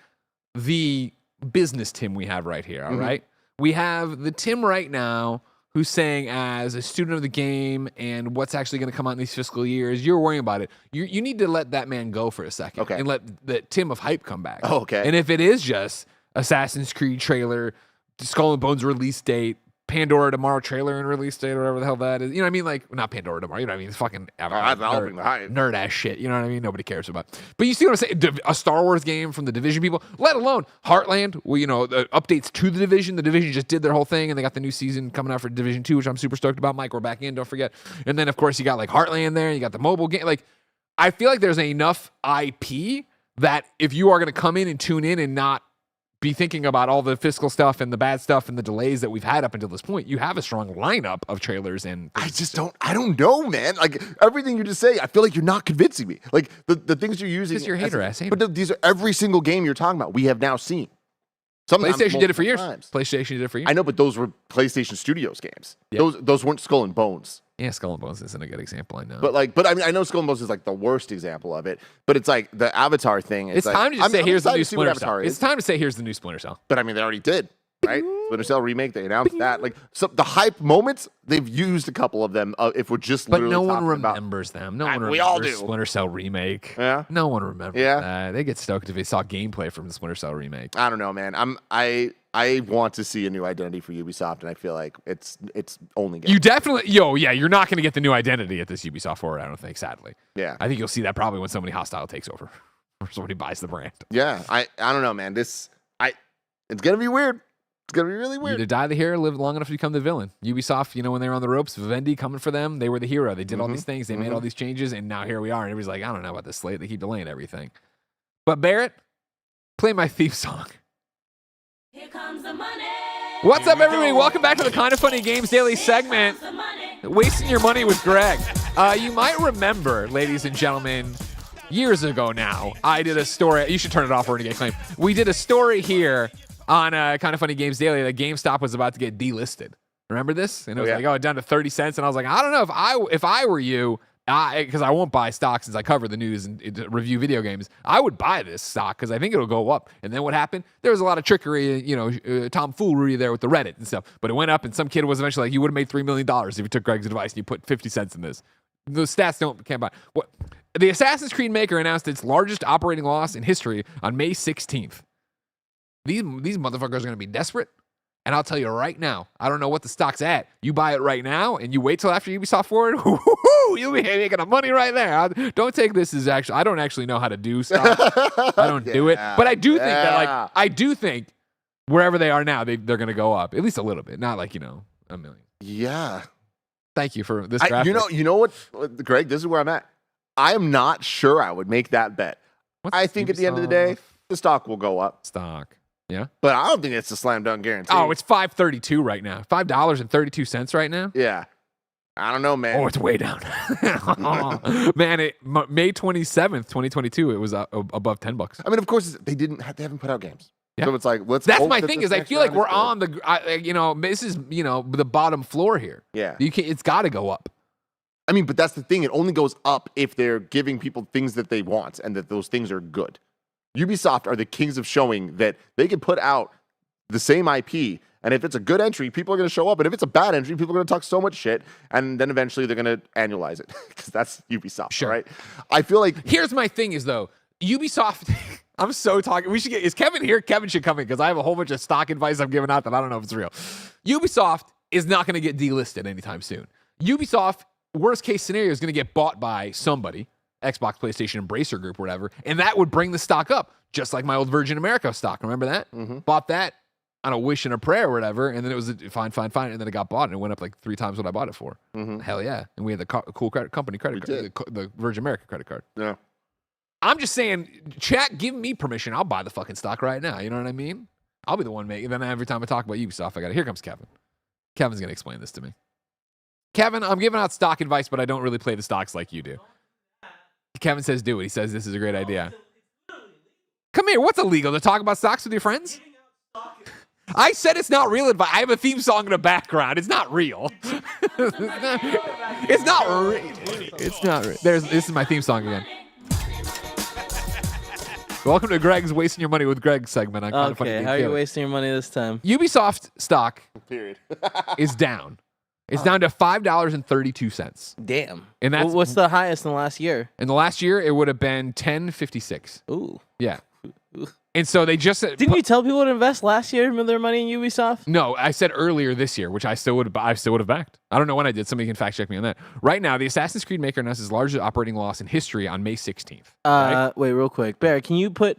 the business Tim we have right here. All right, we have the Tim right now who's saying, as a student of the game and what's actually going to come out in these fiscal years, you're worrying about it. You need to let that man go for a second and let the Tim of hype come back. And if it is just Assassin's Creed trailer, Skull and Bones release date, Pandora tomorrow trailer and release date, or whatever the hell that is. You know what I mean? Like, not Pandora tomorrow. You know what I mean? It's fucking nerd ass shit. You know what I mean? Nobody cares about. But you see what I'm saying? A Star Wars game from the Division people, let alone Heartland. Well, you know, the updates to the Division. The Division just did their whole thing, and they got the new season coming out for Division 2, which I'm super stoked about. Mike, we're back in. Don't forget. And then, of course, you got like Heartland there. You got the mobile game. Like, I feel like there's enough IP that if you are going to come in and tune in and not be thinking about all the fiscal stuff and the bad stuff and the delays that we've had up until this point, you have a strong lineup of trailers and I don't know, man. Like, everything you just say, I feel like you're not convincing me. Like, the things you're using. Because you're hater ass. But these are every single game you're talking about we have now seen. PlayStation did it for years. PlayStation did it for years. I know, but those were PlayStation Studios games. Yep. Those weren't Skull and Bones. Yeah, Skull and Bones isn't a good example, I know. But I mean, I know Skull and Bones is like the worst example of it. But it's like the Avatar thing. It's like, time to say here's the new Splinter Cell. It's time to say here's the new Splinter Cell. But I mean, they already did. Right? Splinter Cell remake, they announced that. Like, so the hype moments, they've used a couple of them. If we're just literally talking about. But no one remembers them. No one remembers we all do. Splinter Cell remake. Yeah. No one remembers that. They get stoked if they saw gameplay from the Splinter Cell remake. I don't know, man. I want to see a new identity for Ubisoft, and I feel like it's only you definitely you're not going to get the new identity at this Ubisoft Forward, I don't think, sadly. Yeah. I think you'll see that probably when somebody hostile takes over or somebody buys the brand. Yeah. I don't know, man. It's gonna be weird. It's gonna be really weird. Either die the hero, live long enough to become the villain. Ubisoft, when they were on the ropes, Vivendi coming for them, they were the hero. They did all these things, they made all these changes, and now here we are. And everybody's like, I don't know about this slate. They keep delaying everything. But Barrett, play my theme song. Here comes the money. What's up, everybody? Welcome back to the Kinda Funny Games Daily segment. Wasting your money with Greg. You might remember, ladies and gentlemen, years ago now, I did a story. You should turn it off or we're going to get claimed. We did a story here on Kinda Funny Games Daily that GameStop was about to get delisted. Remember this? And it was like, down to 30 cents. And I was like, I don't know if I were you, because I won't buy stock since I cover the news and review video games. I would buy this stock because I think it'll go up. And then what happened? There was a lot of trickery, tomfoolery there with the Reddit and stuff. But it went up, and some kid was eventually like, you would have made $3 million if you took Greg's advice and you put 50 cents in this. The stats can't buy. What? The Assassin's Creed maker announced its largest operating loss in history on May 16th. These motherfuckers are going to be desperate. And I'll tell you right now, I don't know what the stock's at. You buy it right now and you wait till after Ubisoft Forward, you'll be making the money right there. Don't take this as I don't actually know how to do stock. I don't do it. But I do think that, I do think wherever they are now, they're going to go up at least a little bit. Not like, a million. Yeah. Thank you for this graphic. You know what, Greg, this is where I'm at. I am not sure I would make that bet. I think at the end of the day, the stock will go up. Stock. Yeah. But I don't think it's a slam dunk guarantee. Oh, it's $5.32 right now. $5.32 right now. Yeah. I don't know, man. Oh, it's way down. Man, May 27th, 2022, it was above $10. I mean, of course, they haven't put out games. Yeah. So it's like, That's my thing is I feel like we're on the, this is, the bottom floor here. Yeah. It's got to go up. I mean, but that's the thing. It only goes up if they're giving people things that they want and that those things are good. Ubisoft are the kings of showing that they can put out the same IP, and if it's a good entry, people are going to show up. And if it's a bad entry, people are going to talk so much shit, and then eventually they're going to annualize it because that's Ubisoft, sure. Right? I feel like here's my thing is though, Ubisoft. I'm so talking. Is Kevin here? Kevin should come in because I have a whole bunch of stock advice I'm giving out that I don't know if it's real. Ubisoft is not going to get delisted anytime soon. Ubisoft, worst case scenario, is going to get bought by somebody. Xbox, PlayStation, Embracer Group, whatever, and that would bring the stock up, just like my old Virgin America stock. Remember that? Mm-hmm. Bought that on a wish and a prayer or whatever, and then it was fine, and then it got bought, and it went up like 3 times what I bought it for. Mm-hmm. Hell yeah. And we had the cool company credit card, the Virgin America credit card. Yeah. I'm just saying, chat, give me permission. I'll buy the fucking stock right now. You know what I mean? I'll be the one making. Then every time I talk about Ubisoft, here comes Kevin. Kevin's going to explain this to me. Kevin, I'm giving out stock advice, but I don't really play the stocks like you do. Kevin says do it. He says this is a great idea. Come here. What's illegal? To talk about stocks with your friends? I said it's not real advice. I have a theme song in the background. It's not real. It's not real. It's not real. This is my theme song again. Welcome to Greg's Wasting Your Money with Greg segment. On Kinda Funny. How are you wasting your money this time? Ubisoft stock Period. is down. It's down to $5.32. Damn. And that's what's the highest in the last year? In the last year, it would have been $10.56. Ooh. Yeah. And so they just didn't you tell people to invest last year their money in Ubisoft? No, I said earlier this year, which I still would have backed. I don't know when I did. Somebody can fact check me on that. Right now, the Assassin's Creed maker announced its largest operating loss in history on May 16th. Right? Wait, real quick, Bear, can you put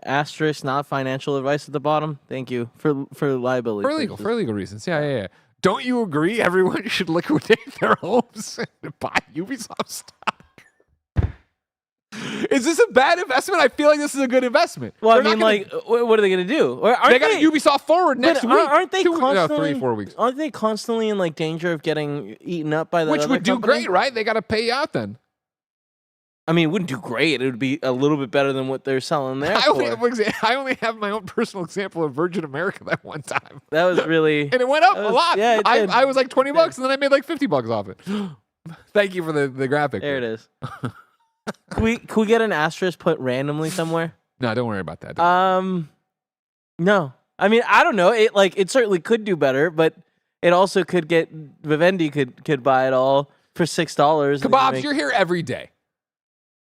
asterisk not financial advice at the bottom? Thank you for liability. For legal reasons. Yeah. Don't you agree? Everyone should liquidate their homes and buy Ubisoft stock. Is this a bad investment? I feel like this is a good investment. Well, what are they going to do? Or they got Ubisoft Forward next week. Aren't they constantly 3-4 weeks? Aren't they constantly in danger of getting eaten up by that? Which would do company? great, right? They got to pay you out then. I mean, it wouldn't do great. It would be a little bit better than what they're selling there. I only have my own personal example of Virgin America that one time. That was really, and it went up a lot. Yeah, it did. I was like $20, and then I made like $50 off it. Thank you for the graphic. There it is. Can we get an asterisk put randomly somewhere? No, don't worry about that. No. I mean, I don't know. It certainly could do better, but it also could get Vivendi could buy it all for $6. Kebabs, you're here every day.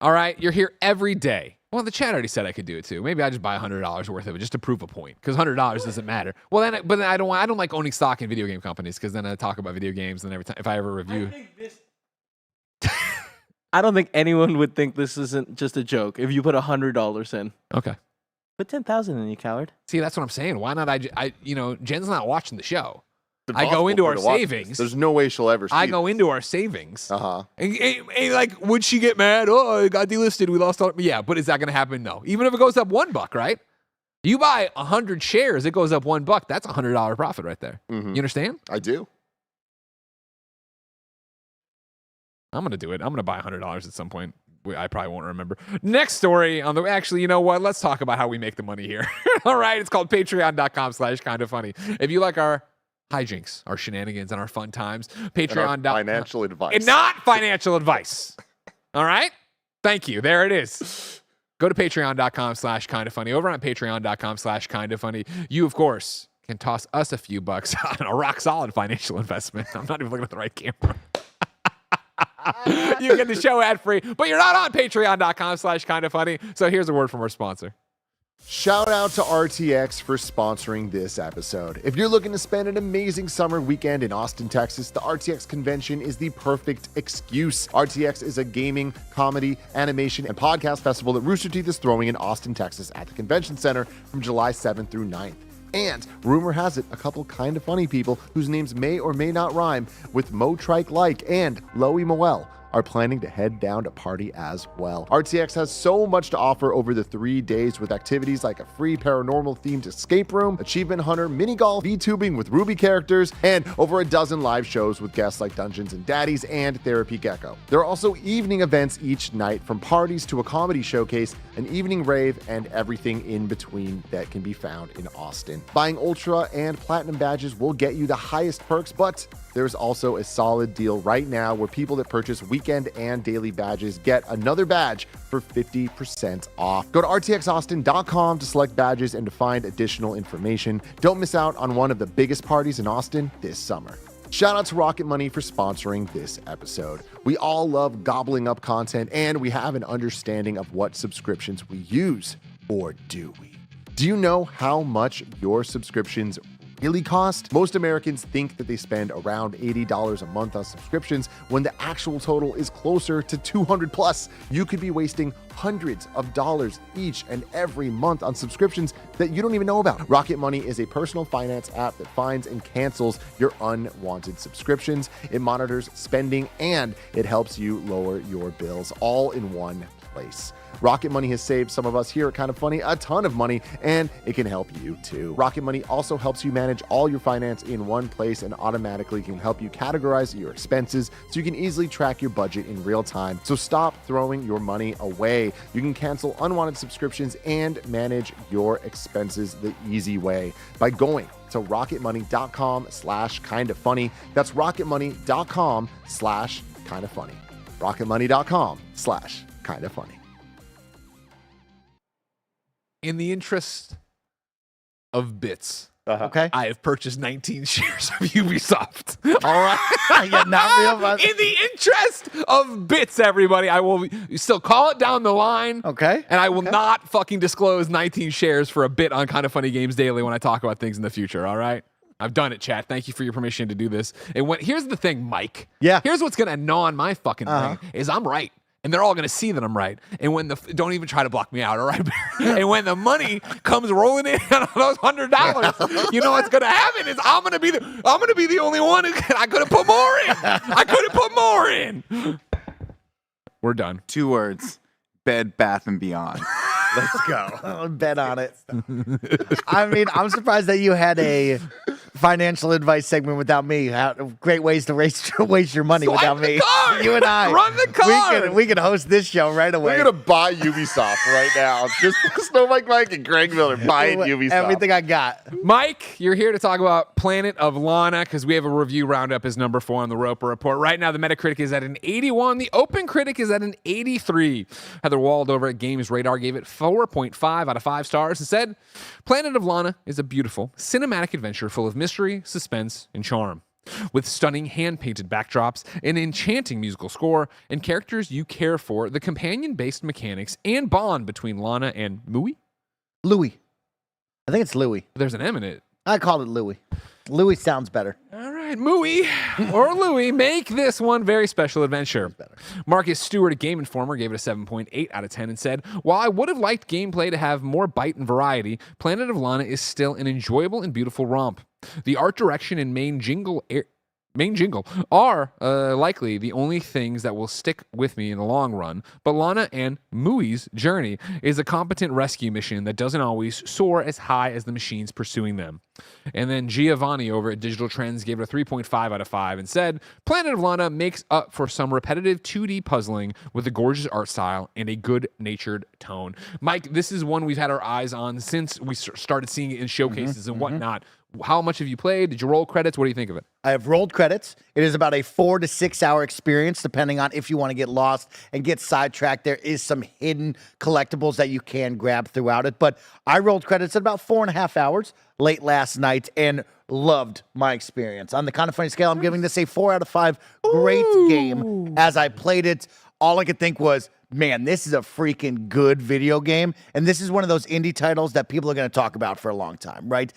All right, you're here every day. Well, the chat already said I could do it too. Maybe I just buy $100 worth of it just to prove a point, because $100 doesn't matter. Well, then I don't like owning stock in video game companies, because then I talk about video games, and every time if I ever review. I don't think anyone would think this isn't just a joke if you put $100 in. Okay. Put 10,000 in, you coward. See, that's what I'm saying. Why not? Jen's not watching the show. I go into our savings. There's no way she'll ever see I go into our savings. Uh-huh. And would she get mad? Oh, it got delisted. We lost all. Yeah, but is that going to happen? No. Even if it goes up $1, right? You buy 100 shares, it goes up $1. That's a $100 profit right there. Mm-hmm. You understand? I do. I'm going to do it. I'm going to buy $100 at some point. I probably won't remember. Next story on the. Actually, you know what? Let's talk about how we make the money here. All right. It's called patreon.com/kindafunny. If you like our hijinks, our shenanigans, and our fun times, Patreon. Financial advice. And not financial advice. All right? Thank you. There it is. Go to patreon.com/kindafunny. Over on patreon.com/kindafunny. You, of course, can toss us a few bucks on a rock solid financial investment. I'm not even looking at the right camera. You get the show ad free, but you're not on patreon.com/kindafunny. So here's a word from our sponsor. Shout out to RTX for sponsoring this episode. If you're looking to spend an amazing summer weekend in Austin, Texas, the RTX convention is the perfect excuse. RTX is a gaming, comedy, animation, and podcast festival that Rooster Teeth is throwing in Austin, Texas at the convention center from July 7th through 9th. And rumor has it, a couple kinda funny people whose names may or may not rhyme with Mo Trike Like and Loey Moel are planning to head down to party as well. RTX has so much to offer over the 3 days with activities like a free paranormal-themed escape room, achievement hunter, mini golf, VTubing with Ruby characters, and over a dozen live shows with guests like Dungeons and Daddies and Therapy Gecko. There are also evening events each night, from parties to a comedy showcase, an evening rave, and everything in between that can be found in Austin. Buying Ultra and Platinum badges will get you the highest perks, but there's also a solid deal right now where people that purchase weekend and daily badges get another badge for 50% off. Go to rtxaustin.com to select badges and to find additional information. Don't miss out on one of the biggest parties in Austin this summer. Shout out to Rocket Money for sponsoring this episode. We all love gobbling up content, and we have an understanding of what subscriptions we use, or do we? Do you know how much your subscriptions really cost? Most Americans think that they spend around $80 a month on subscriptions when the actual total is closer to $200 plus. You could be wasting hundreds of dollars each and every month on subscriptions that you don't even know about. Rocket Money is a personal finance app that finds and cancels your unwanted subscriptions. It monitors spending and it helps you lower your bills all in one place. Rocket Money has saved some of us here at KindaFunny a ton of money, and it can help you too. Rocket Money also helps you manage all your finance in one place and automatically can help you categorize your expenses so you can easily track your budget in real time. So stop throwing your money away. You can cancel unwanted subscriptions and manage your expenses the easy way by going to rocketmoney.com/kindafunny. That's rocketmoney.com/kindafunny. rocketmoney.com/kindafunny. In the interest of bits, Okay. I have purchased 19 shares of Ubisoft. All right. Yeah, not real. But... In the interest of bits, everybody, I will still call it down the line. Okay. And I will not fucking disclose 19 shares for a bit on KindaFunny Games Daily when I talk about things in the future, all right? I've done it, chat. Thank you for your permission to do this. And here's the thing, Mike. Yeah. Here's what's going to gnaw on my fucking brain is I'm right. And they're all going to see that I'm right. And when don't even try to block me out, all right? And when the money comes rolling in on those $100, you know what's going to happen is I'm going to be the only one who I could have put more in. I could have put more in. We're done. 2 words: Bed Bath and Beyond. Let's go. Bet on it. I mean, I'm surprised that you had a financial advice segment without me. Great ways to waste your money Swipe without the me. card. You and I. Run the card. We could host this show right away. We're gonna buy Ubisoft right now. Just Snow Mike and Greg Miller buying Ubisoft. Everything I got. Mike, you're here to talk about Planet of Lana because we have a review roundup as number 4 on the Roper Report. Right now, the Metacritic is at an 81. The Open Critic is at an 83. Heather Wald over at Games Radar gave it 4.5 out of 5 stars and said, Planet of Lana is a beautiful, cinematic adventure full of mystery, suspense, and charm. With stunning hand-painted backdrops, an enchanting musical score, and characters you care for, the companion-based mechanics and bond between Lana and Mui? Louis. I think it's Louis. There's an M in it. I call it Louis. Louis sounds better. All right, Mui or Louis, make this one very special adventure. Marcus Stewart, a Game Informer, gave it a 7.8 out of 10 and said, while I would have liked gameplay to have more bite and variety, Planet of Lana is still an enjoyable and beautiful romp. The art direction and main jingle are likely the only things that will stick with me in the long run, but Lana and Mui's journey is a competent rescue mission that doesn't always soar as high as the machines pursuing them. And then Giovanni over at Digital Trends gave it a 3.5 out of 5 and said, Planet of Lana makes up for some repetitive 2D puzzling with a gorgeous art style and a good-natured tone. Mike, this is one we've had our eyes on since we started seeing it in showcases and whatnot. How much have you played? Did you roll credits? What do you think of it? I have rolled credits. It is about a 4 to 6 hour experience, depending on if you want to get lost and get sidetracked. There is some hidden collectibles that you can grab throughout it. But I rolled credits at about 4.5 hours late last night and loved my experience. On the KindaFunny scale, I'm giving this a 4 out of 5. Great game. As I played it, all I could think was, man, this is a freaking good video game. And this is one of those indie titles that people are going to talk about for a long time, right?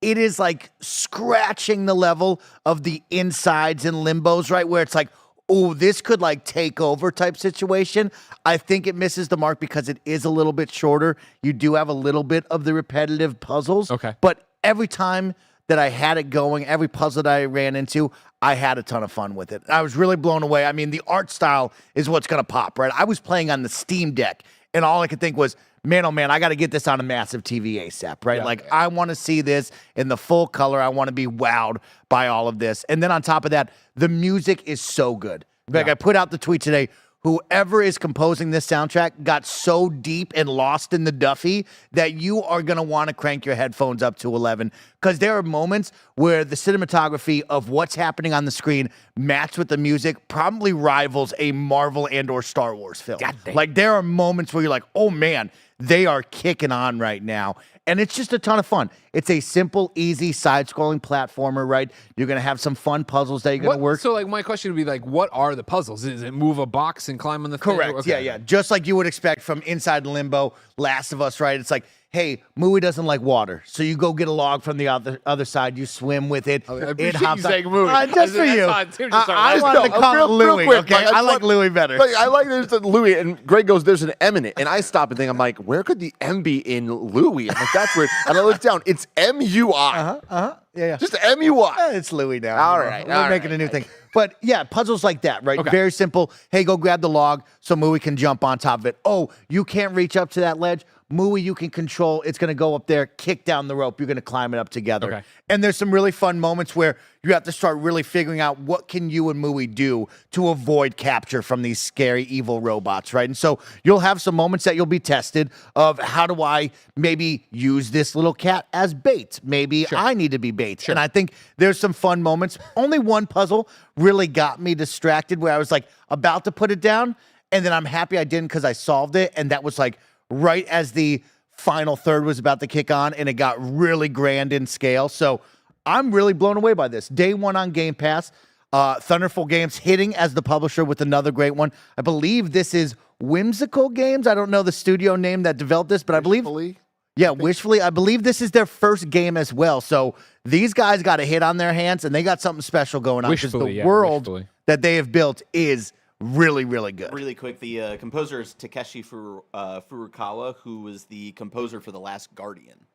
It is like scratching the level of the insides and limbos, right? Where it's like, oh, this could like take over type situation. I think it misses the mark because it is a little bit shorter. You do have a little bit of the repetitive puzzles. Okay. But every time that I had it going. Every puzzle that I ran into, I had a ton of fun with it. I was really blown away. I mean, the art style is what's going to pop, right? I was playing on the Steam Deck, and all I could think was, man, oh man, I got to get this on a massive TV ASAP, right? I want to see this in the full color. I want to be wowed by all of this. And then on top of that, the music is so good. I put out the tweet today. Whoever is composing this soundtrack got so deep and lost in the Duffy that you are going to want to crank your headphones up to 11, because there are moments where the cinematography of what's happening on the screen matched with the music probably rivals a Marvel and or Star Wars film. Like, there are moments where you're like, oh man, they are kicking on right now. And it's just a ton of fun. It's a simple, easy, side-scrolling platformer, right? You're going to have some fun puzzles that you're going to work. So, like, my question would be, like, what are the puzzles? Is it move a box and climb on the thing? Correct. Okay. Yeah. Just like you would expect from Inside Limbo, Last of Us, right? It's like, hey, Mooey doesn't like water, so you go get a log from the other side. You swim with it. It hops saying Mooey. Just for you. I wanted to call it Louie. Okay, I like Louie better. I like there's the Louie, and Greg goes, "There's an M in it," and I stop and think, I'm like, where could the M be in Louie? I'm like, that's weird. And I look down, it's MUI. Yeah. Just MUI. It's Louie now. All right. We're making a new thing. But yeah, puzzles like that, right? Okay. Very simple. Hey, go grab the log so Mooey can jump on top of it. Oh, you can't reach up to that ledge. Mooey, you can control. It's going to go up there, kick down the rope. You're going to climb it up together. Okay. And there's some really fun moments where you have to start really figuring out what can you and Mooey do to avoid capture from these scary, evil robots, right? And so you'll have some moments that you'll be tested of how do I maybe use this little cat as bait? Maybe I need to be bait. And I think there's some fun moments. Only one puzzle really got me distracted where I was like about to put it down, and then I'm happy I didn't because I solved it, and that was like right as the final third was about to kick on, and it got really grand in scale. So I'm really blown away by this. Day one on Game Pass. Thunderful Games hitting as the publisher with another great one. I believe this is Whimsical Games. I don't know the studio name that developed this, but I believe... Wishfully. I believe this is their first game as well. So these guys got a hit on their hands, and they got something special going on, because the world that they have built is really, really good. Really quick, the composer is Takeshi Furukawa, who was the composer for The Last Guardian.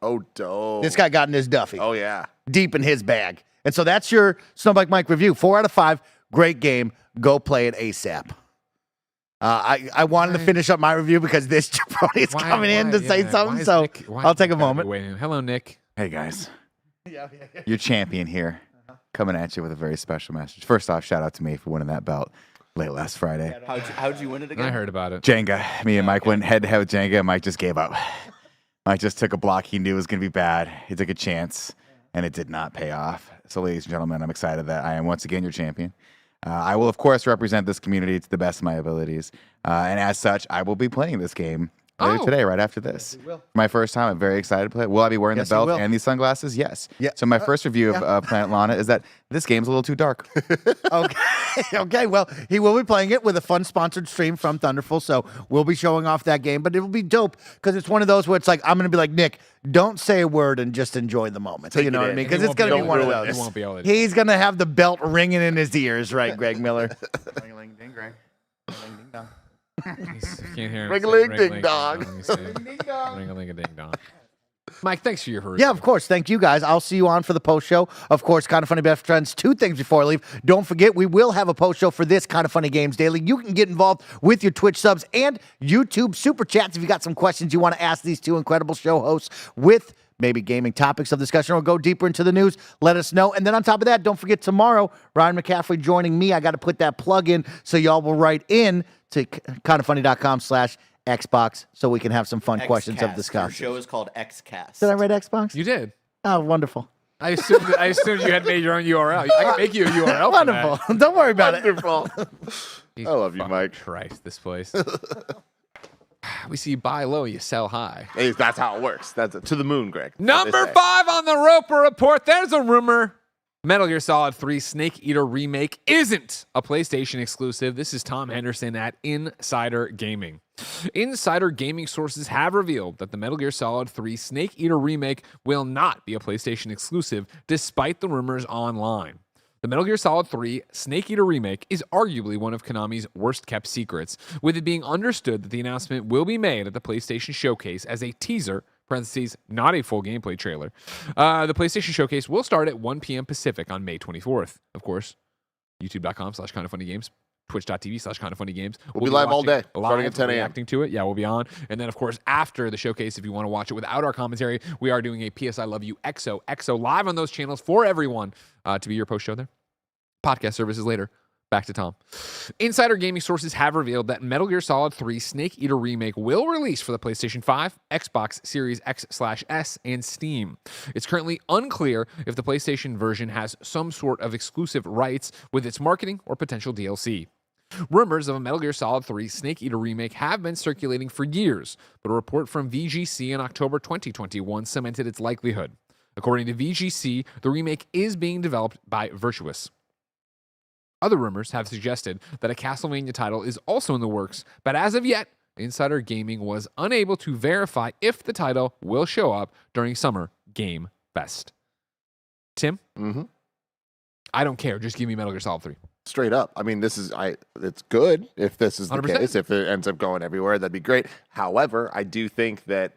Oh, dope. This guy got in his Duffy. Oh, yeah. Deep in his bag. And so that's your Snowbike Mike review. 4 out of 5. Great game. Go play it ASAP. I wanted to finish up my review because this jabroni is coming in to say something, so I'll take a moment. Hello, Nick. Hey, guys. Your champion here, coming at you with a very special message. First off, shout out to me for winning that belt late last Friday. How'd you win it again? I heard about it. Jenga. Me and Mike went head-to-head with Jenga, and Mike just gave up. Mike just took a block he knew was going to be bad. He took a chance, and it did not pay off. So, ladies and gentlemen, I'm excited that I am once again your champion. I will, of course, represent this community to the best of my abilities. And as such, I will be playing this game later today, right after this. will. My first time, I'm very excited to play it. Will I be wearing the belt and these sunglasses? Yes. Yeah. So my first review of Planet Lana is that this game's a little too dark. Okay. Well, he will be playing it with a fun sponsored stream from Thunderful, so we'll be showing off that game. But it will be dope because it's one of those where it's like, I'm going to be like, Nick, don't say a word and just enjoy the moment. You know what I mean? Because it's going to be one of those. He won't be able to. He's going to have the belt ringing in his ears, right, Greg Miller? Can't hear him. Ring-a-ling ding dong. Ring-a-ling-a-ding-dong. Mike, thanks for your review. Yeah, of course. Thank you, guys. I'll see you on for the post show. Of course, Kind of Funny Best Friends. 2 things before I leave. Don't forget, we will have a post show for this Kind of Funny Games Daily. You can get involved with your Twitch subs and YouTube Super Chats if you got some questions you want to ask these 2 incredible show hosts with maybe gaming topics of discussion or go deeper into the news. Let us know. And then on top of that, don't forget tomorrow, Ryan McCaffrey joining me. I got to put that plug in so y'all will write in to kindoffunny.com/Xbox so we can have some fun questions of discussion. Your show is called XCast. Did I write Xbox? You did. Oh, wonderful. I assumed you had made your own URL. I can make you a URL. Wonderful. Don't worry about it. Wonderful. I love you, Mike. Christ, this place. We see you buy low, you sell high. Hey, that's how it works. That's to the moon, Greg. Number 5 on the Roper Report. There's a rumor. Metal Gear Solid 3 Snake Eater Remake isn't a PlayStation exclusive. This is Tom Henderson at Insider Gaming. Insider Gaming sources have revealed that the Metal Gear Solid 3 Snake Eater Remake will not be a PlayStation exclusive, despite the rumors online. The Metal Gear Solid 3 Snake Eater Remake is arguably one of Konami's worst-kept secrets, with it being understood that the announcement will be made at the PlayStation Showcase as a teaser parentheses, not a full gameplay trailer. The PlayStation Showcase will start at 1 p.m. Pacific on May 24th. Of course, youtube.com/KindaFunnyGames, twitch.tv/KindaFunnyGames. We'll be live all day, live, starting at 10 a.m. reacting to it. Yeah, we'll be on. And then, of course, after the showcase, if you want to watch it without our commentary, we are doing a PS I Love You XO live on those channels for everyone to be your post-show there. Podcast services later. Back to Tom. Insider gaming sources have revealed that Metal Gear Solid 3 Snake Eater Remake will release for the PlayStation 5, Xbox Series X/S, and Steam. It's currently unclear if the PlayStation version has some sort of exclusive rights with its marketing or potential DLC. Rumors of a Metal Gear Solid 3 Snake Eater Remake have been circulating for years, but a report from VGC in October 2021 cemented its likelihood. According to VGC, the remake is being developed by Virtuous. Other rumors have suggested that a Castlevania title is also in the works, but as of yet, Insider Gaming was unable to verify if the title will show up during Summer Game Fest. Tim? Mm-hmm. I don't care. Just give me Metal Gear Solid 3. Straight up. I mean, it's good if this is the 100%. case. If it ends up going everywhere, that'd be great. However, I do think that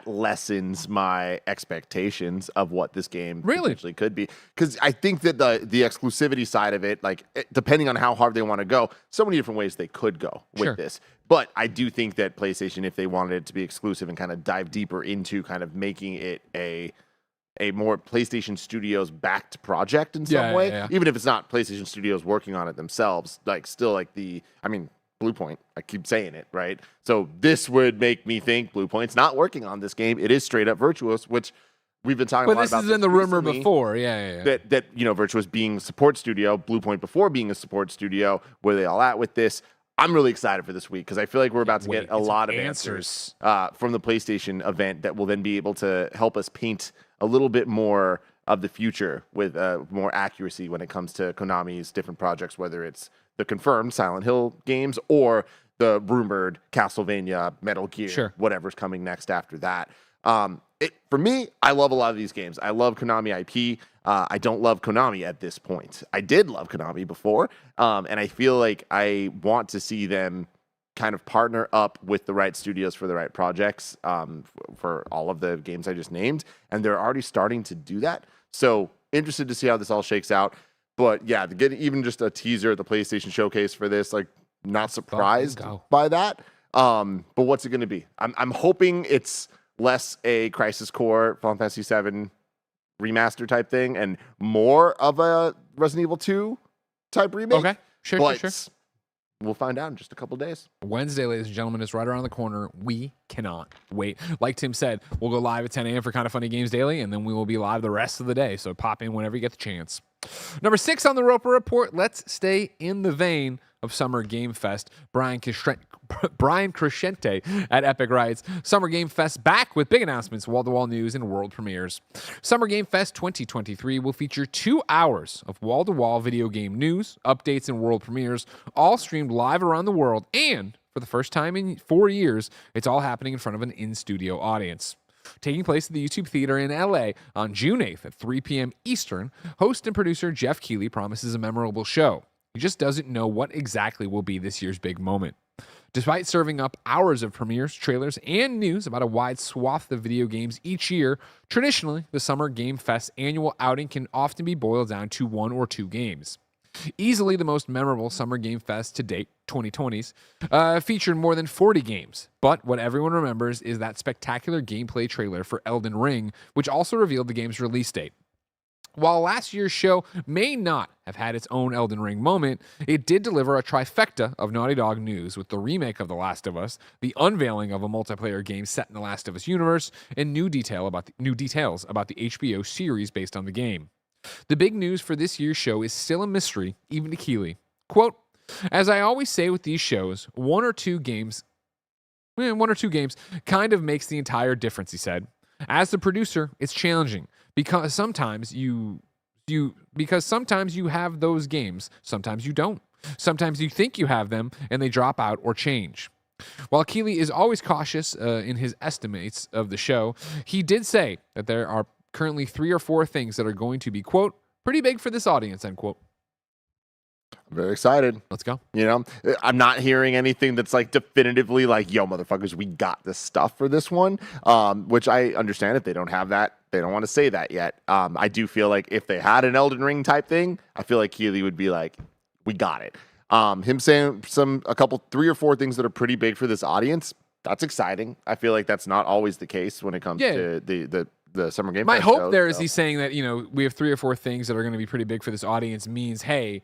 lessens my expectations of what this game potentially could be. Because I think that the exclusivity side of it, depending on how hard they want to go, so many different ways they could go with this. But I do think that PlayStation, if they wanted it to be exclusive and kind of dive deeper into kind of making it a more PlayStation Studios backed project in some way, even if it's not PlayStation Studios working on it themselves, Bluepoint, I keep saying it, right? So this would make me think Bluepoint's not working on this game. It is straight up Virtuous, which we've been talking a lot about. But this is in the rumor before, That Virtuous being a support studio, Bluepoint before being a support studio, where they all at with this? I'm really excited for this week because I feel like we're about to get a lot of answers from the PlayStation event that will then be able to help us paint a little bit more of the future with more accuracy when it comes to Konami's different projects, whether it's the confirmed Silent Hill games or the rumored Castlevania, Metal Gear, whatever's coming next after that. For me, I love a lot of these games. I love Konami IP. I don't love Konami at this point. I did love Konami before, and I feel like I want to see them kind of partner up with the right studios for the right projects for all of the games I just named, and they're already starting to do that. So interested to see how this all shakes out. But yeah, to get even just a teaser at the PlayStation Showcase for this, not surprised by that. But what's it going to be? I'm hoping it's less a Crisis Core Final Fantasy VII remaster type thing and more of a Resident Evil 2 type remake. Okay, sure. We'll find out in just a couple days. Wednesday, ladies and gentlemen, is right around the corner. We cannot wait. Like Tim said, we'll go live at 10 a.m. for Kinda Funny Games Daily, and then we will be live the rest of the day. So pop in whenever you get the chance. Number 6 on the Roper Report. Let's stay in the vein of Summer Game Fest. Brian Crescente at Epic writes, Summer Game Fest back with big announcements, wall-to-wall news, and world premieres. Summer Game Fest 2023 will feature 2 hours of wall-to-wall video game news, updates, and world premieres, all streamed live around the world, and for the first time in 4 years, it's all happening in front of an in-studio audience. Taking place at the YouTube Theater in LA on June 8th at 3 p.m. Eastern, host and producer Jeff Keighley promises a memorable show. He just doesn't know what exactly will be this year's big moment. Despite serving up hours of premieres, trailers, and news about a wide swath of video games each year, traditionally, the Summer Game Fest annual outing can often be boiled down to 1 or 2 games. Easily the most memorable Summer Game Fest to date, 2020's, featured more than 40 games. But what everyone remembers is that spectacular gameplay trailer for Elden Ring, which also revealed the game's release date. While last year's show may not have had its own Elden Ring moment, it did deliver a trifecta of Naughty Dog news with the remake of The Last of Us, the unveiling of a multiplayer game set in The Last of Us universe, and new details about the HBO series based on the game. The big news for this year's show is still a mystery, even to Keighley. Quote, as I always say with these shows, one or two games kind of makes the entire difference, he said. As the producer, it's challenging because sometimes you have those games, sometimes you don't. Sometimes you think you have them and they drop out or change. While Keighley is always cautious in his estimates of the show, he did say that there are currently 3 or 4 things that are going to be, quote, pretty big for this audience, end quote. very excited. Let's go. You know, I'm not hearing anything that's like definitively like, yo, motherfuckers, we got this stuff for this one. Which I understand if they don't have that, they don't want to say that yet. I do feel like if they had an Elden Ring type thing, I feel like Keeley would be like, we got it. Him saying a couple, 3 or 4 things that are pretty big for this audience, that's exciting. I feel like that's not always the case when it comes to the Summer Game My Fest hope shows, there is so. he's saying that, we have 3 or 4 things that are going to be pretty big for this audience means, hey,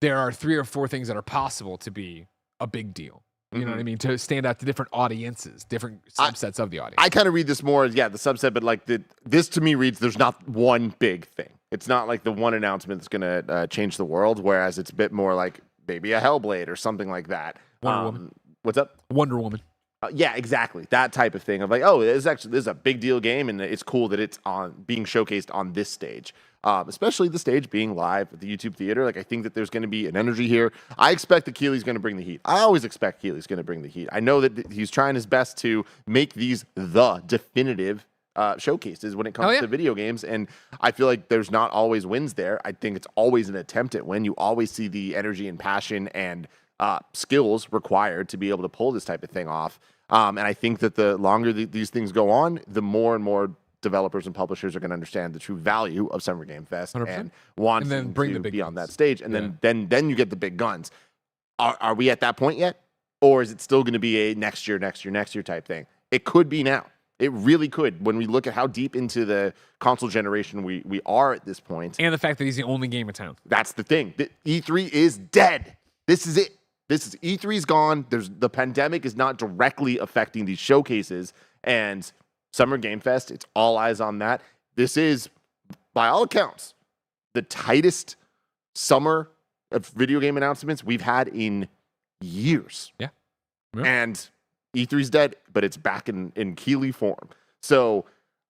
there are 3 or 4 things that are possible to be a big deal. You know what I mean? To stand out to different audiences, different subsets of the audience. I kind of read this more as, the subset, but like this to me reads there's not one big thing. It's not like the one announcement that's going to change the world, whereas it's a bit more like maybe a Hellblade or something like that. Wonder Woman. What's up? Wonder Woman. Yeah, exactly. That type of thing of like, oh, this is a big deal game, and it's cool that it's being showcased on this stage. Especially the stage being live at the YouTube theater. Like, I think that there's going to be an energy here. I expect that Keeley's going to bring the heat. I always expect Keeley's going to bring the heat. I know that he's trying his best to make these the definitive showcases when it comes to video games, and I feel like there's not always wins there. I think it's always an attempt at win. You always see the energy and passion and skills required to be able to pull this type of thing off. And I think that the longer these things go on, the more and more developers and publishers are going to understand the true value of Summer Game Fest 100%. and want And then bring to the big be on guns. that stage. And then you get the big guns. Are we at that point yet? Or is it still going to be a next year type thing? It could be now. It really could. When we look at how deep into the console generation we are at this point. And the fact that he's the only game in town. That's the thing. The E3 is dead. This is it. E3's gone. The pandemic is not directly affecting these showcases, and Summer Game Fest, it's all eyes on that. This is, by all accounts, the tightest summer of video game announcements we've had in years. Yeah. And E3's dead, but it's back in Keeley form. So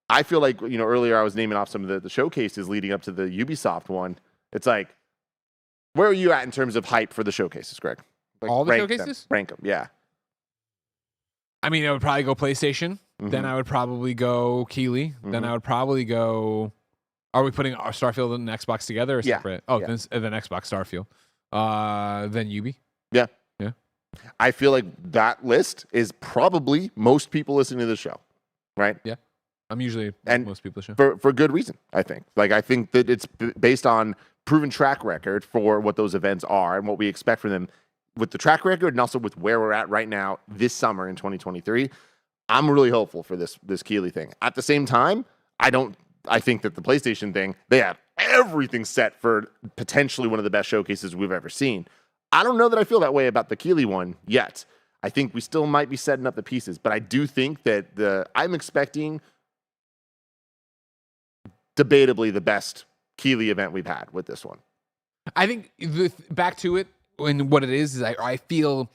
I feel like, earlier I was naming off some of the showcases leading up to the Ubisoft one. It's like, where are you at in terms of hype for the showcases, Greg? Like, All the rank showcases? Rank them, yeah. I mean, I would probably go PlayStation. Mm-hmm. Then I would probably go Keeley. Then I would probably go. Are we putting our Starfield and Xbox together or Yeah. separate? Oh, Yeah. then Xbox Starfield. Then Ubi. Yeah. Yeah. I feel like that list is probably most people listening to the show, right? Yeah. I'm usually And most people show. For good reason, I think. Like, I think that it's based on proven track record for what those events are and what we expect from them with the track record and also with where we're at right now this summer in 2023. I'm really hopeful for this Keeley thing. At the same time, I think that the PlayStation thing, they have everything set for potentially one of the best showcases we've ever seen. I don't know that I feel that way about the Keeley one yet. I think we still might be setting up the pieces, but I do think that I'm expecting debatably the best Keeley event we've had with this one. I think back to it, and what it is I feel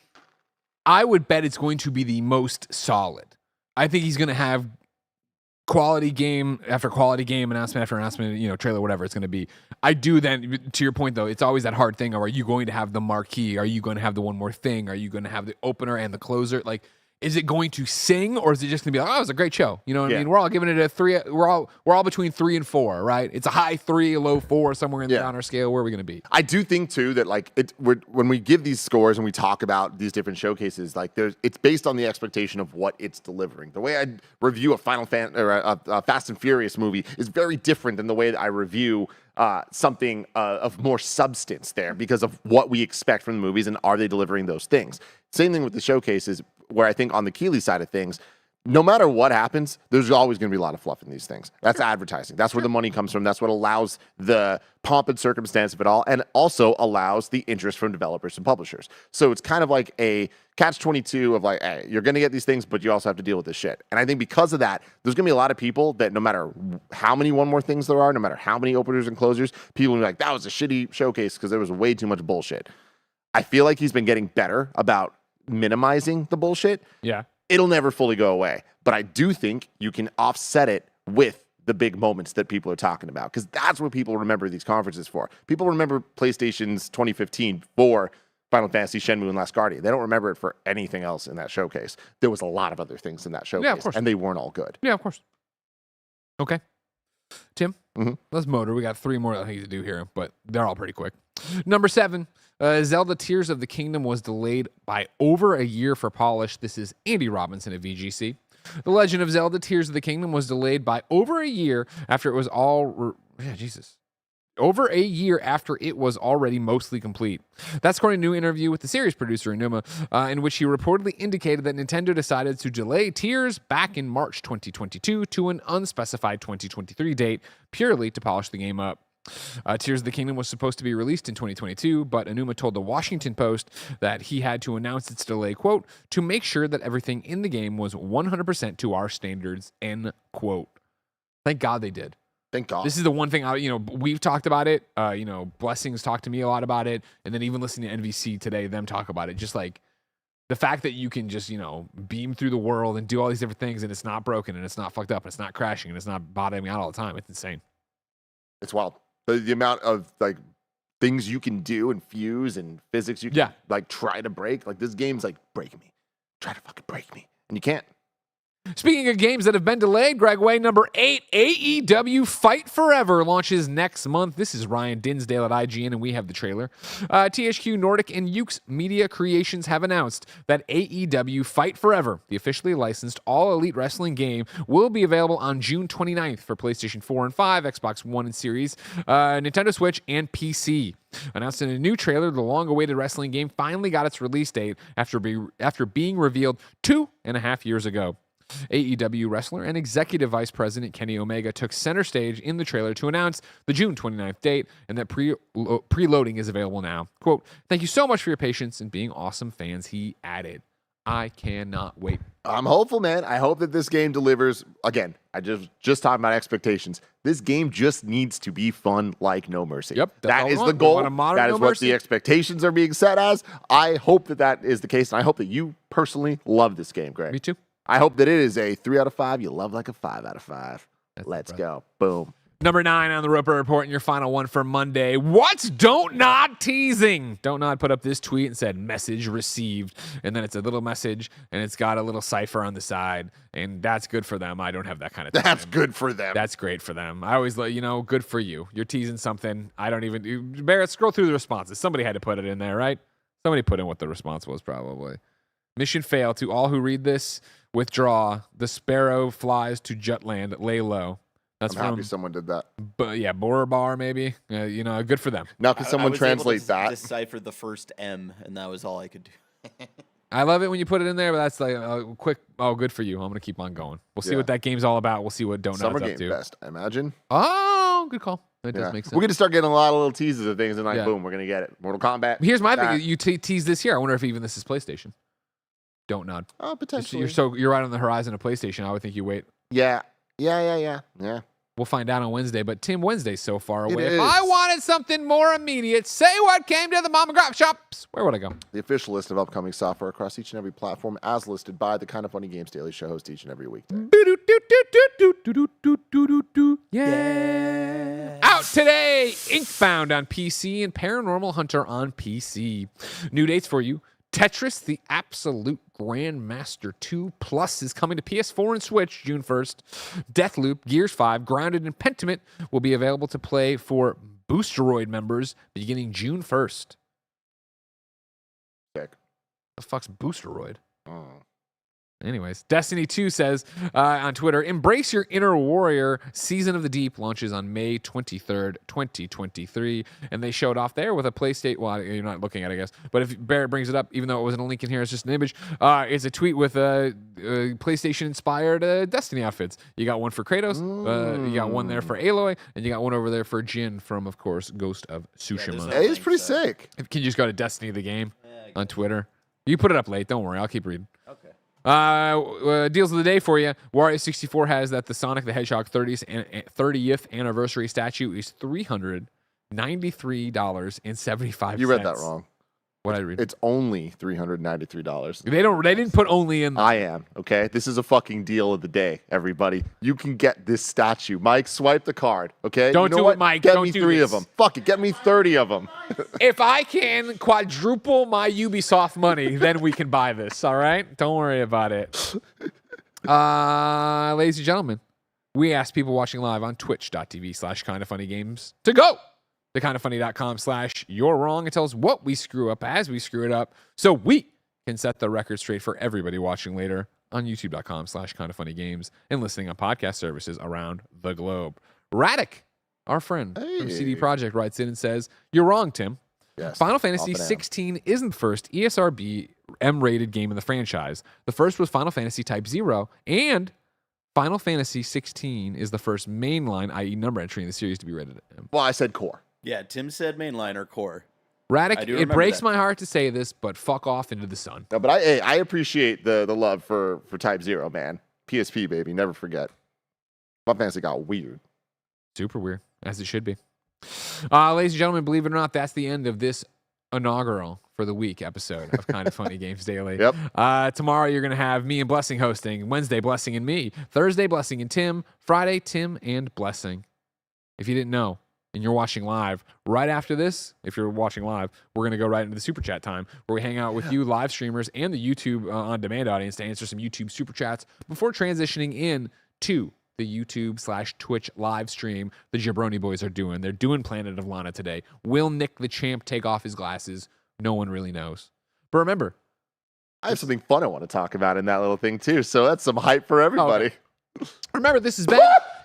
I would bet it's going to be the most solid. I think he's going to have quality game after quality game, announcement after announcement, trailer, whatever it's going to be. I do then, to your point though, it's always that hard thing of, are you going to have the marquee? Are you going to have the one more thing? Are you going to have the opener and the closer? Like, is it going to sing, or is it just going to be like, oh, it was a great show? You know what I mean? We're all giving it a 3. We're all between 3 and 4, right? It's a high 3, a low 4, somewhere in the honor scale. Where are we going to be? I do think too that like when we give these scores and we talk about these different showcases, like it's based on the expectation of what it's delivering. The way I review a a Fast and Furious movie is very different than the way that I review something of more substance there, because of what we expect from the movies and are they delivering those things. Same thing with the showcases, where I think on the Keeley side of things, no matter what happens, there's always going to be a lot of fluff in these things. That's advertising. That's where the money comes from. That's what allows the pomp and circumstance of it all, and also allows the interest from developers and publishers. So it's kind of like a catch-22 of like, hey, you're going to get these things, but you also have to deal with this shit. And I think because of that, there's going to be a lot of people that no matter how many one more things there are, no matter how many openers and closers, people will be like, that was a shitty showcase because there was way too much bullshit. I feel like he's been getting better about minimizing the bullshit. Yeah. It'll never fully go away, but I do think you can offset it with the big moments that people are talking about, because that's what people remember these conferences for. People remember PlayStation's 2015 for Final Fantasy, Shenmue, and Last Guardian. They don't remember it for anything else in that showcase. There was a lot of other things in that showcase, Yeah, of course. and they weren't all good. Yeah, of course. Okay. Tim, let's motor. We got 3 more things to do here, but they're all pretty quick. Number 7, Zelda Tears of the Kingdom was delayed by over a year for polish. This is Andy Robinson at VGC. The Legend of Zelda Tears of the Kingdom was delayed by over a year after it was over a year after it was already mostly complete. That's according to a new interview with the series producer Enuma, in which he reportedly indicated that Nintendo decided to delay Tears back in March 2022 to an unspecified 2023 date purely to polish the game up. Tears of the Kingdom was supposed to be released in 2022, but Enuma told the Washington Post that he had to announce its delay, quote, to make sure that everything in the game was 100% to our standards, end quote. Thank God they did. Thank God. This is the one thing we've talked about it. Blessings talked to me a lot about it, and then even listening to NVC today, them talk about it. Just like the fact that you can just beam through the world and do all these different things, and it's not broken, and it's not fucked up, and it's not crashing, and it's not bottoming out all the time. It's insane. It's wild. The amount of like things you can do and fuse and physics you can like try to break. Like this game's like breaking me. Try to fucking break me, and you can't. Speaking of games that have been delayed, Greg Way, number 8, AEW Fight Forever launches next month. This is Ryan Dinsdale at IGN, and we have the trailer. THQ Nordic and Yuke's Media Creations have announced that AEW Fight Forever, the officially licensed all-elite wrestling game, will be available on June 29th for PlayStation 4 and 5, Xbox One and Series, Nintendo Switch, and PC. Announced in a new trailer, the long-awaited wrestling game finally got its release date after being revealed 2.5 years ago. AEW wrestler and executive vice president Kenny Omega took center stage in the trailer to announce the June 29th date and that preloading is available now. Quote, thank you so much for your patience and being awesome fans, he added. I cannot wait. I'm hopeful, man. I hope that this game delivers. Again, I just talking about expectations. This game just needs to be fun like No Mercy. Yep, that is the goal. That is what the expectations are being set as. I hope that is the case, and I hope that you personally love this game, Greg. Me too. I hope that it is a 3 out of 5. You love like a 5 out of 5. Let's go. Boom. Number 9 on the Roper Report and your final one for Monday. What's Dontnod teasing? Dontnod put up this tweet and said, message received. And then it's a little message and it's got a little cipher on the side. And that's good for them. I don't have that kind of thing. That's good for them. That's great for them. I always let good for you. You're teasing something. I don't even. Barrett, scroll through the responses. Somebody had to put it in there, right? Somebody put in what the response was, probably. Mission fail. To all who read this, withdraw. The sparrow flies to Jutland. Lay low. That's I'm happy someone did that. But yeah, Borobar maybe. Good for them. Now, can someone translate I that? decipher the first M, and that was all I could do. I love it when you put it in there, but that's like a quick. Oh, good for you. I'm gonna keep on going. We'll see what that game's all about. We'll see what Dontnod's Summer up Game to. Fest, I imagine. Oh, good call. That does make sense. We're gonna start getting a lot of little teases of things, and like, boom, we're gonna get it. Mortal Kombat. Here's my thing. You tease this here. I wonder if even this is PlayStation. Dontnod. Oh, potentially. You're right on the horizon of PlayStation. I would think you wait. Yeah. We'll find out on Wednesday, but Tim, Wednesday's so far away. It If I is. wanted something more immediate, say what came to the mom and pop shops. Where would I go? The official list of upcoming software across each and every platform, as listed by the KindaFunny Games Daily Show host each and every weekday. Yeah. Out today, Inkbound on PC and Paranormal Hunter on PC. New dates for you. Tetris, the Absolute Grandmaster 2 Plus is coming to PS4 and Switch June 1st. Deathloop, Gears 5, Grounded, and Pentiment will be available to play for Boosteroid members beginning June 1st. Sick. The fuck's Boosteroid? Oh. Anyways, Destiny 2 says on Twitter, embrace your inner warrior. Season of the Deep launches on May 23rd, 2023. And they showed off there with a PlayStation. Well, you're not looking at it, I guess. But if Barrett brings it up, even though it wasn't a link in here, it's just an image. It's a tweet with PlayStation-inspired Destiny outfits. You got one for Kratos. You got one there for Aloy. And you got one over there for Jin from, of course, Ghost of Tsushima. Hey, it's pretty sick. Can you just go to Destiny the game on Twitter? You put it up late. Don't worry. I'll keep reading. Okay. Deals of the day for you. Wario 64 has that the Sonic the Hedgehog 30th anniversary statue is $393.75. You read that wrong. What I read? It's only $393. They didn't put only in. I am, okay? This is a fucking deal of the day, everybody. You can get this statue. Mike, swipe the card, okay? Don't you know do what? it, Mike. Get Don't me do 3 this. of them. Fuck it, get me 30 of them. If I can quadruple my Ubisoft money, then we can buy this, all right? Don't worry about it. Ladies and gentlemen, we asked people watching live on twitch.tv/kindafunnygames to go to kindafunny.com/you're wrong and tell us what we screw up as we screw it up so we can set the record straight for everybody watching later on youtube.com/kindafunnygames and listening on podcast services around the globe. Radic, our friend from CD Projekt, writes in and says, "You're wrong, Tim. Yes, Final Fantasy often am. 16 isn't the first ESRB M-rated game in the franchise. The first was Final Fantasy Type 0, and Final Fantasy 16 is the first mainline, i.e. number entry in the series to be rated M." Well, I said core. Yeah, Tim said mainline or core. Radic, I do it remember breaks that. my heart to say this, but fuck off into the sun. No, but I appreciate the love for Type 0, man. PSP, baby. Never forget. Final Fantasy got weird. Super weird, as it should be. Ladies and gentlemen, believe it or not, that's the end of this inaugural for the week episode of Kinda Funny Games Daily. Yep. Tomorrow you're going to have me and Blessing hosting. Wednesday, Blessing and me. Thursday, Blessing and Tim. Friday, Tim and Blessing. If you didn't know and you're watching live, right after this, if you're watching live, we're going to go right into the Super Chat time where we hang out with you live streamers and the YouTube on-demand audience to answer some YouTube Super Chats before transitioning in to the YouTube/Twitch live stream the Jabroni boys are doing. They're doing Planet of Lana today. Will Nick the Champ take off his glasses? No one really knows. But remember, I have something fun I want to talk about in that little thing, too. So that's some hype for everybody. remember this has been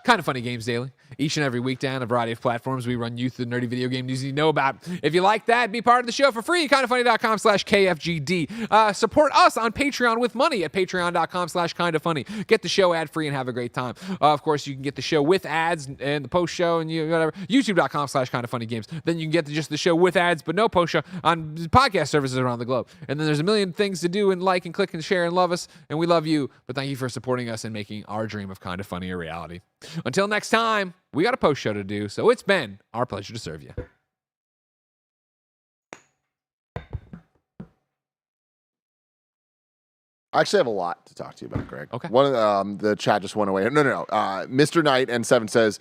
Kinda Funny Games Daily. Each and every weekday on a variety of platforms, we run you through the nerdy video game news you know about. If you like that, be part of the show for free. KindaFunny.com/KFGD. Support us on Patreon with money at Patreon.com/KindaFunny. Get the show ad free and have a great time. Of course, you can get the show with ads and the post show and whatever. YouTube.com/KindaFunnyGames. Then you can get just the show with ads but no post show on podcast services around the globe. And then there's a million things to do and like and click and share and love us. And we love you. But thank you for supporting us and making our dream of Kinda Funny a reality. Until next time, we got a post show to do, so it's been our pleasure to serve you. I actually have a lot to talk to you about, Greg. Okay. One of the chat just went away. No. Mr. Knight and Seven says,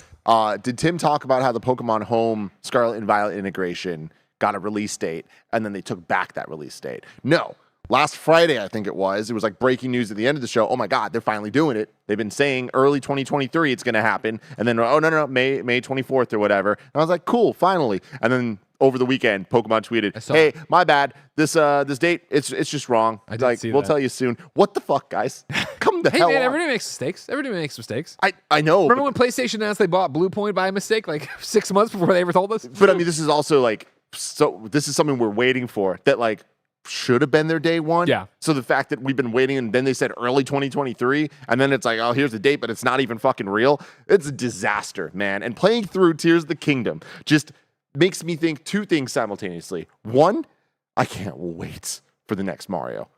did Tim talk about how the Pokemon Home Scarlet and Violet integration got a release date and then they took back that release date? No. Last Friday, I think it was like breaking news at the end of the show. Oh my God, they're finally doing it. They've been saying early 2023 it's going to happen. And then, oh, no, May 24th or whatever. And I was like, cool, finally. And then over the weekend, Pokemon tweeted, hey, my bad. This date, it's just wrong. I did see we'll that. tell you soon. What the fuck, guys? Come the Hey, hell man, on. everybody makes mistakes. Everybody makes mistakes. I know. Remember when PlayStation announced they bought Blue Point by mistake like 6 months before they ever told us? But I mean, this is also this is something we're waiting for that should have been their day one. Yeah. So the fact that we've been waiting and then they said early 2023 and then it's like, oh, here's the date, but it's not even fucking real. It's a disaster, man. And playing through Tears of the Kingdom just makes me think two things simultaneously. One, I can't wait for the next Mario.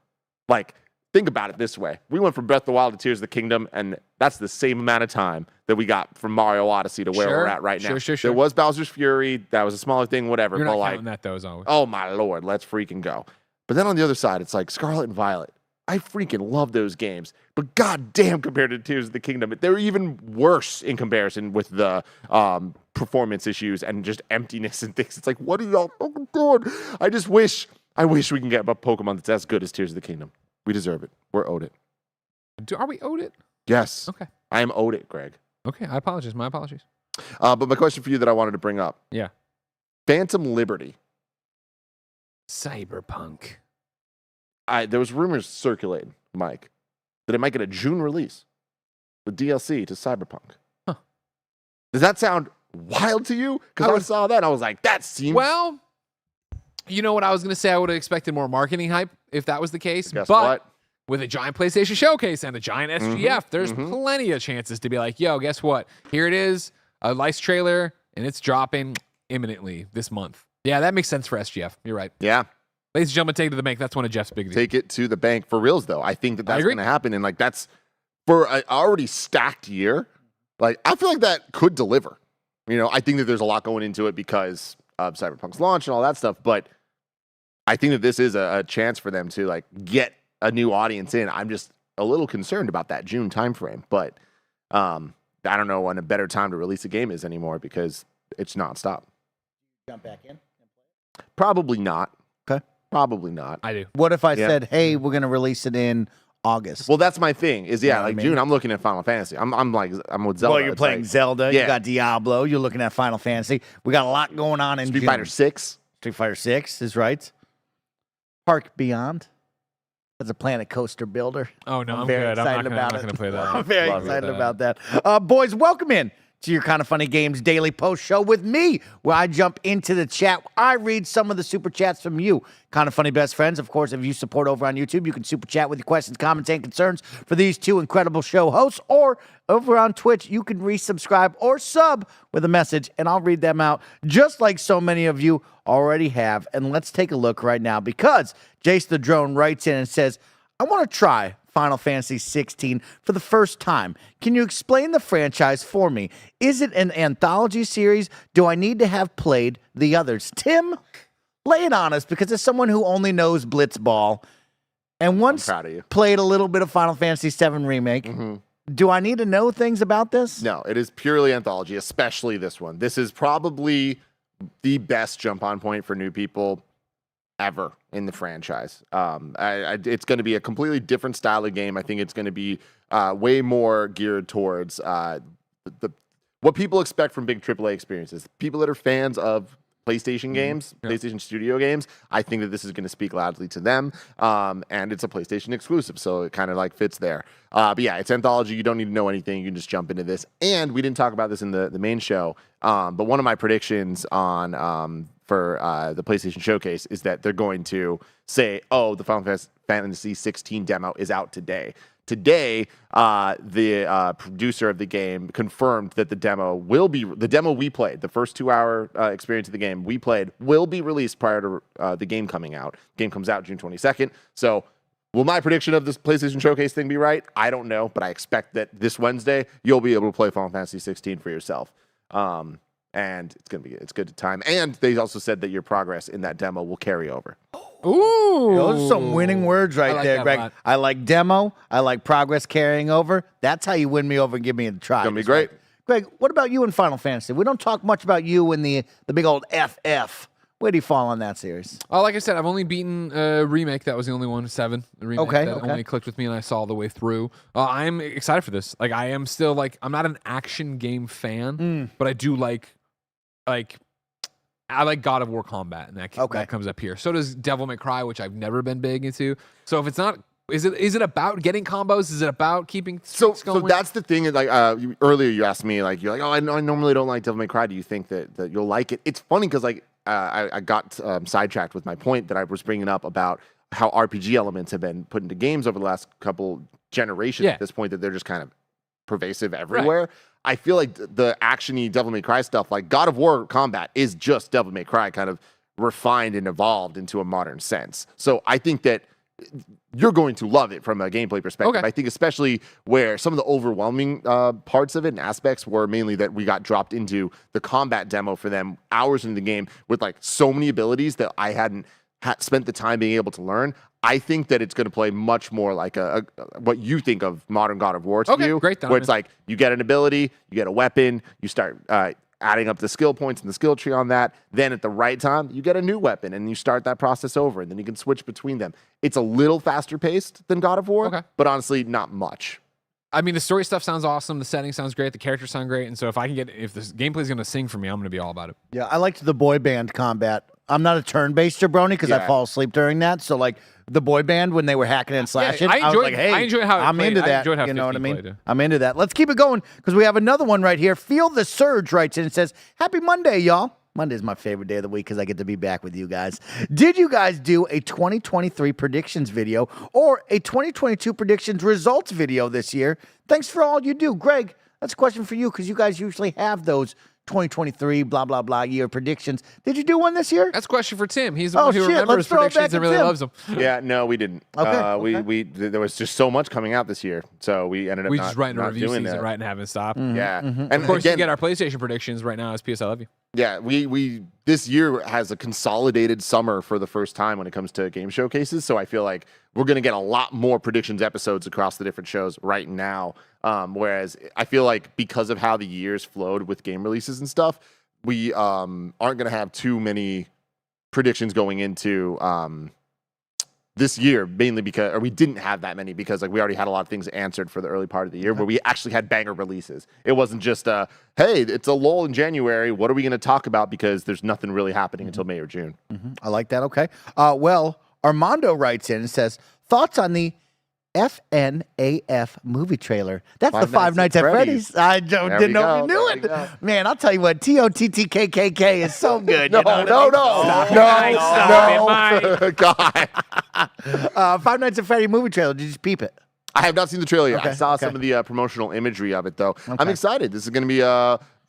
Think about it this way. We went from Breath of the Wild to Tears of the Kingdom, and that's the same amount of time that we got from Mario Odyssey to where Sure. we're at right now. Sure. There was Bowser's Fury. That was a smaller thing, whatever. You're but not counting that, though, as always. oh my Lord, let's freaking go. But then on the other side, it's like Scarlet and Violet. I freaking love those games. But goddamn, compared to Tears of the Kingdom, they're even worse in comparison with the performance issues and just emptiness and things. It's like, what are y'all fucking doing? I wish we can get a Pokemon that's as good as Tears of the Kingdom. We deserve it. We're owed it. Are we owed it? Yes. Okay. I am owed it, Greg. Okay, I apologize. My apologies. But my question for you that I wanted to bring up. Yeah. Phantom Liberty. Cyberpunk. There was rumors circulating, Mike, that it might get a June release. The DLC to Cyberpunk. Huh. Does that sound wild to you? Because I saw that and I was like, that seems... Well, you know what I was going to say? I would have expected more marketing hype if that was the case. Guess but what? with a giant PlayStation Showcase and a giant SGF, there's plenty of chances to be like, yo, guess what? Here it is, a lice trailer, and it's dropping imminently this month. Yeah, that makes sense for SGF. You're right. Yeah. Ladies and gentlemen, take it to the bank. That's one of Jeff's big deals. Take it to the bank for reals, though. I think that's agree. going to happen. And that's for an already stacked year. I feel like that could deliver. I think that there's a lot going into it because of Cyberpunk's launch and all that stuff. But I think that this is a chance for them to get a new audience in. I'm just a little concerned about that June timeframe. But I don't know when a better time to release a game is anymore because it's nonstop. Jump back in. Probably not. Okay. Probably not. I do. What if I Yeah. said, hey, we're going to release it in August. Well, that's my thing. Is yeah, know what I like mean? June. I'm looking at Final Fantasy. I'm with Zelda. Well, you're It's playing like Zelda. yeah. You got Diablo. You're looking at Final Fantasy. We got a lot going on in Street June. Fighter 6. Street Fighter 6 is right. Park Beyond. That's a Planet Coaster builder. Oh no, I'm very good. excited I'm about not it. gonna play that. I'm very Love excited that. about that. Boys, welcome in to your Kind of Funny Games daily post show with me, where I jump into the chat. I read some of the super chats from you, Kind of Funny best friends. Of course, if you support over on YouTube, you can super chat with your questions, comments, and concerns for these two incredible show hosts. Or over on Twitch, you can resubscribe or sub with a message, and I'll read them out just like so many of you already have. And let's take a look right now, because Jace the Drone writes in and says, I want to try Final Fantasy 16 for the first time. Can you explain the franchise for me? Is it an anthology series? Do I need to have played the others? Tim, lay it on us, because as someone who only knows Blitzball and once proud of you. played a little bit of Final Fantasy 7 Remake, do I need to know things about this? No, it is purely anthology, especially this one. This is probably the best jump on point for new people ever in the franchise. It's going to be a completely different style of game. I think it's going to be way more geared towards what people expect from big AAA experiences. People that are fans of PlayStation games, PlayStation Studio games, I think that this is going to speak loudly to them. And it's a PlayStation exclusive, so it kind of like fits there. But yeah, it's anthology. You don't need to know anything. You can just jump into this. And we didn't talk about this in the main show, but one of my predictions on for the PlayStation Showcase is that they're going to say, oh, the Final Fantasy 16 demo is out today. Today, the producer of the game confirmed that the demo we played, the first 2-hour experience of the game we played, will be released prior to the game coming out. Game comes out June 22nd. So will my prediction of this PlayStation Showcase thing be right? I don't know, but I expect that this Wednesday you'll be able to play Final Fantasy 16 for yourself. And it's good time. And they also said that your progress in that demo will carry over. Ooh, Those are some winning words right like there, that a Greg. lot. I like demo. I like progress carrying over. That's how you win me over and give me a try. Gonna be great. Greg, what about you in Final Fantasy? We don't talk much about you in the big old FF. Where do you fall on that series? Like I said, I've only beaten Remake. That was the only one, 7. The Remake Okay, that okay. only clicked with me and I saw all the way through. I'm excited for this. Like, I am still, like, I'm not an action game fan, but I do like I like God of War combat, and that comes up here. So does Devil May Cry, which I've never been big into. So if it's not, is it about getting combos? Is it about keeping streaks going? So that's the thing. Like earlier, you asked me, like, you're like, oh, I normally don't like Devil May Cry. Do you think that you'll like it? It's funny because like I got sidetracked with my point that I was bringing up about how RPG elements have been put into games over the last couple generations. Yeah. At this point, that they're just kind of pervasive everywhere. Right. I feel like the action-y Devil May Cry stuff, like God of War combat, is just Devil May Cry kind of refined and evolved into a modern sense. So I think that you're going to love it from a gameplay perspective. Okay. I think especially where some of the overwhelming parts of it and aspects were mainly that we got dropped into the combat demo for them hours into the game with like so many abilities that I hadn't spent the time being able to learn. I think that it's going to play much more like a what you think of modern God of War to you, great, where it's like you get an ability, you get a weapon, you start adding up the skill points and the skill tree on that. Then at the right time, you get a new weapon and you start that process over, and then you can switch between them. It's a little faster paced than God of War, but honestly, not much. I mean, the story stuff sounds awesome. The setting sounds great. The characters sound great. And so if this gameplay is going to sing for me, I'm going to be all about it. Yeah, I liked the boy band combat. I'm not a turn-based jabroni because I fall asleep during that. So like the boy band when they were hacking and slashing, I was like, hey, enjoy how it I'm played. into I that. enjoyed how You know what I 50 mean? played. I'm into that. Let's keep it going because we have another one right here. Feel the Surge writes in and says, "Happy Monday, y'all." Monday's my favorite day of the week because I get to be back with you guys. Did you guys do a 2023 predictions video or a 2022 predictions results video this year? Thanks for all you do. Greg, that's a question for you because you guys usually have those 2023 blah, blah, blah year predictions. Did you do one this year? That's a question for Tim. He's the one who remembers predictions and really loves them. Yeah, no, we didn't. Okay. There was just so much coming out this year, so we ended up just writing a not review doing season, that. right, and having it stop. Yeah, and Of course, again, you get our PlayStation predictions right now as PS I Love You. Yeah, we this year has a consolidated summer for the first time when it comes to game showcases. So I feel like we're going to get a lot more predictions episodes across the different shows right now. Whereas I feel like because of how the years flowed with game releases and stuff, we aren't going to have too many predictions going into this year, mainly because, or we didn't have that many because like we already had a lot of things answered for the early part of the year where we actually had banger releases. It wasn't just hey, it's a lull in January. What are we going to talk about? Because there's nothing really happening until May or June. I like that. Okay. Well, Armando writes in and says, thoughts on the FNAF movie trailer. That's the Five Nights at Freddy's. I didn't know if you knew it. Man, I'll tell you what, TOTTKKK is so good. No, no. God. Five Nights at Freddy movie trailer. Did you just peep it? I have not seen the trailer yet. Okay, I saw okay. some of the promotional imagery of it, though. I'm excited. This is going to be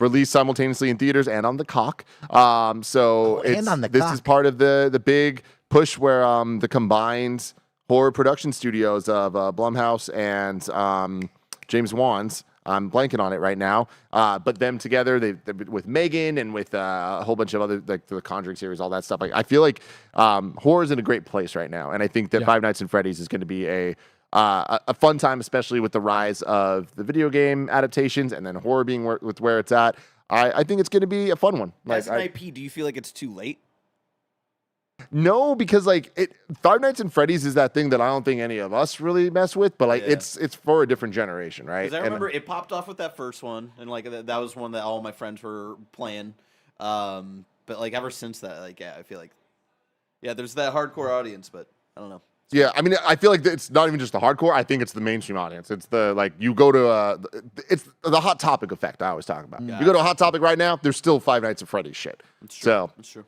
released simultaneously in theaters and on the cock. So and on the this cock. is part of the big push where the combined horror production studios of Blumhouse and James Wan's. I'm blanking on it right now. But them together, they with Megan and with a whole bunch of other, like the Conjuring series, all that stuff. I feel like horror's in a great place right now. And I think that Five Nights at Freddy's is going to be a fun time, especially with the rise of the video game adaptations and then horror being where it's at. I think it's going to be a fun one. As an IP, do you feel like it's too late? No, because Five Nights at Freddy's is that thing that I don't think any of us really mess with, but it's for a different generation, right? Because I remember it popped off with that first one, and like that was one that all my friends were playing. But like ever since that, I feel like there's that hardcore audience, but I don't know. Yeah, I mean, I feel like it's not even just the hardcore. I think it's the mainstream audience. It's the you go to it's the Hot Topic effect I always talk about. You go to a Hot Topic right now, there's still Five Nights at Freddy's shit. That's true. So that's true.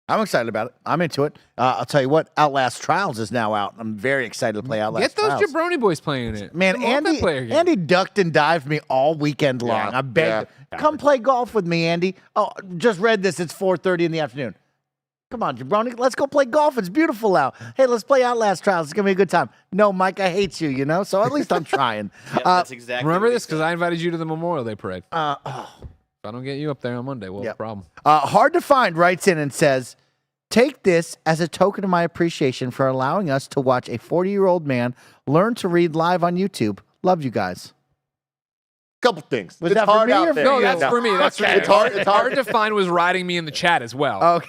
I'm excited about it. I'm into it. I'll tell you what, Outlast Trials is now out. I'm very excited to play Outlast Get those Trials. jabroni boys playing it. Man, I love that player game. Andy ducked and dived me all weekend long. Yeah, I begged him, come play golf with me, Andy. Oh, just read this. It's 4:30 in the afternoon. Come on, jabroni. Let's go play golf. It's beautiful out. Hey, let's play Outlast Trials. It's going to be a good time. No, Mike, I hate you, you know? So at least I'm trying. That's exactly. Remember what this? Because I invited you to the Memorial Day parade. If Oh. I don't get you up there on Monday, well, problem. Hard to Find writes in and says, take this as a token of my appreciation for allowing us to watch a 40-year-old man learn to read live on YouTube. Love you guys. couple things. Was it's that for hard me or out there. No, that's for me. That's for me. It's hard. It's hard to Find was writing me in the chat as well. Okay.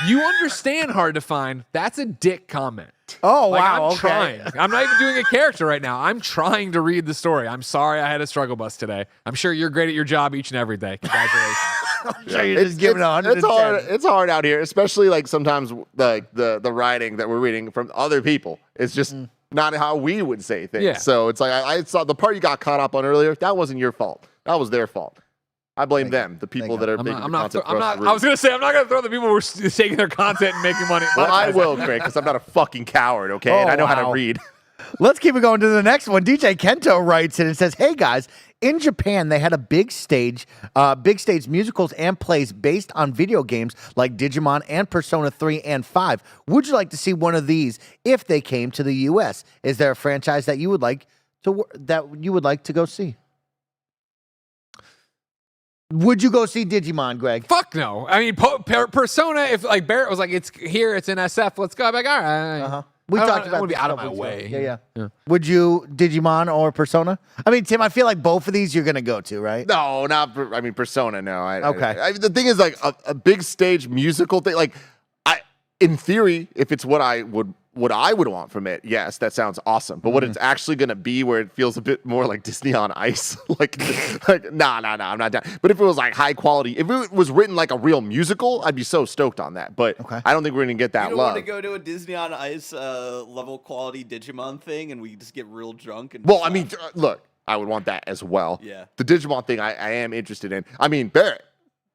You understand Hard to Find. That's a dick comment. Oh, Like, wow. I'm okay. trying. I'm not even doing a character right now. I'm trying to read the story. I'm sorry I had a struggle bus today. I'm sure you're great at your job each and every day. Congratulations. I'm sure you're just giving it 110. It's hard. It's hard out here, especially like sometimes the writing that we're reading from other people. It's just not how we would say things. Yeah. So it's like I saw the part you got caught up on earlier. That wasn't your fault. That was their fault. I blame them, the people that are making the content. I was going to say, I'm not going to throw the people who are taking their content and making money. Well, I will, Craig, because I'm not a fucking coward, okay? And I know how to read. Let's keep it going to the next one. DJ Kento writes in and says, hey guys, in Japan, they had a big stage musicals and plays based on video games like Digimon and Persona 3 and 5. Would you like to see one of these if they came to the US? Is there a franchise that you would like to go see? Would you go see Digimon, Greg? Fuck no. I mean, Persona, if like Barrett was like, it's here, it's in SF, let's go. I'm like, all right. We talked about would be this out of a my couple weeks way. ago. Yeah. Would you Digimon or Persona? I mean, Tim, I feel like both of these you're going to go to, right? No, I mean, Persona, no. Okay. The thing is, like, a big stage musical thing, like, in theory, if it's what I would want from it, yes, that sounds awesome. But what it's actually going to be, where it feels a bit more like Disney on Ice, nah, I'm not down. But if it was like high quality, if it was written like a real musical, I'd be so stoked on that. But I don't think we're going to get that You don't love. want to go to a Disney on Ice level quality Digimon thing, and we just get real drunk. And Well, I mean, look, I would want that as well. Yeah. The Digimon thing, I am interested in. I mean, Barrett,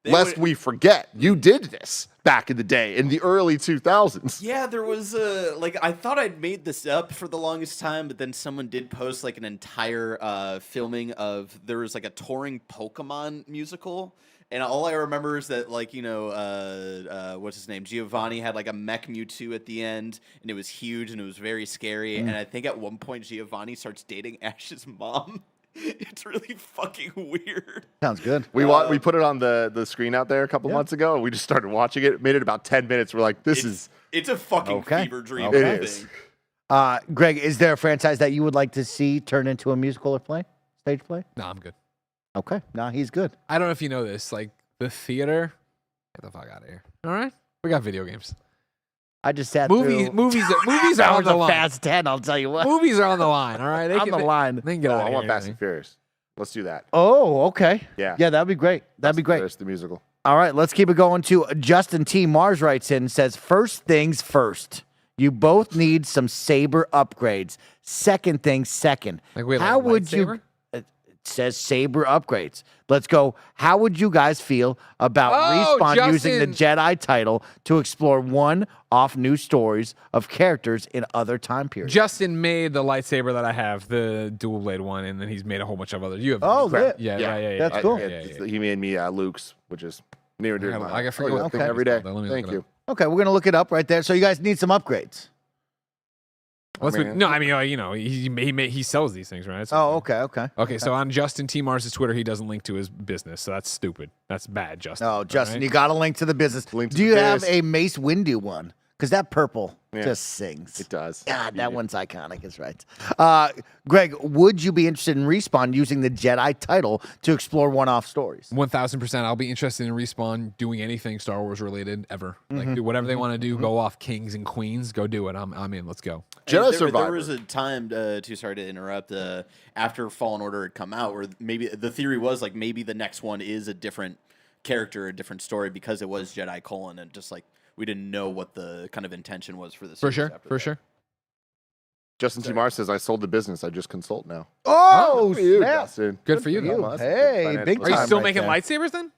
lest we forget, you did this back in the day, in the early 2000s. Yeah, there was I thought I'd made this up for the longest time, but then someone did post like an entire filming of, there was like a touring Pokemon musical. And all I remember is that, like, what's his name? Giovanni had like a mech Mewtwo at the end, and it was huge and it was very scary. And I think at one point Giovanni starts dating Ash's mom. It's really fucking weird. Sounds good. We put it on the screen out there a couple months ago, and we just started watching it. Made it about 10 minutes. We're like, It's a fucking fever dream. It thing. is. Greg, is there a franchise that you would like to see turn into a musical or stage play? No, I'm good. Okay. No, he's good. I don't know if you know this. Like, the theater, get the fuck out of here. All right? We got video games. I just sat Movies through. movies are That on was the a line. fast 10, I'll tell you what. Movies are on the line, all right? On the line. They can get out I of want here, Fast and man. Furious. Let's do that. Oh, okay. Yeah. Yeah, that'd be great. That'd be great. Furious, the musical. All right, let's keep it going to Justin T. Mars writes in and says, first things first. You both need some saber upgrades. Second thing second. Like we have, How like, would lightsaber? you? It says saber upgrades. Let's go. How would you guys feel about Respawn using the Jedi title to explore one-off new stories of characters in other time periods? Justin made the lightsaber that I have, the dual blade one, and then he's made a whole bunch of others. You have Oh, crap. lit. Yeah. That's cool. He made me Luke's, which is near and dear to my I heart. forget what Thing the every thing day. is called, though. Let me look Thank it you. up. Okay, we're gonna look it up right there. So you guys need some upgrades. He sells these things, right? Oh, okay. Okay, so on Justin T. Mars' Twitter, he doesn't link to his business, so that's stupid. That's bad, Justin. Oh, Justin, all right? you got to link to the business. Link to Do the you have biz. a Mace Windu one? Because that purple just sings. It does. God, that one's iconic. Is right. Greg, would you be interested in Respawn using the Jedi title to explore one-off stories? 1,000%. I'll be interested in Respawn doing anything Star Wars related ever. Like, do whatever they want to do. Go off kings and queens. Go do it. I'm in. Let's go. Jedi There Survivor. was a time, sorry to interrupt, after Fallen Order had come out, where maybe the theory was like maybe the next one is a different character, a different story, because it was Jedi colon, and just like we didn't know what the kind of intention was for the series. For sure. Justin T. Mars says, I sold the business. I just consult now. Oh, Good for you, snap. Justin. Good for you. you. though. Hey, big Are you time still right making there. lightsabers then?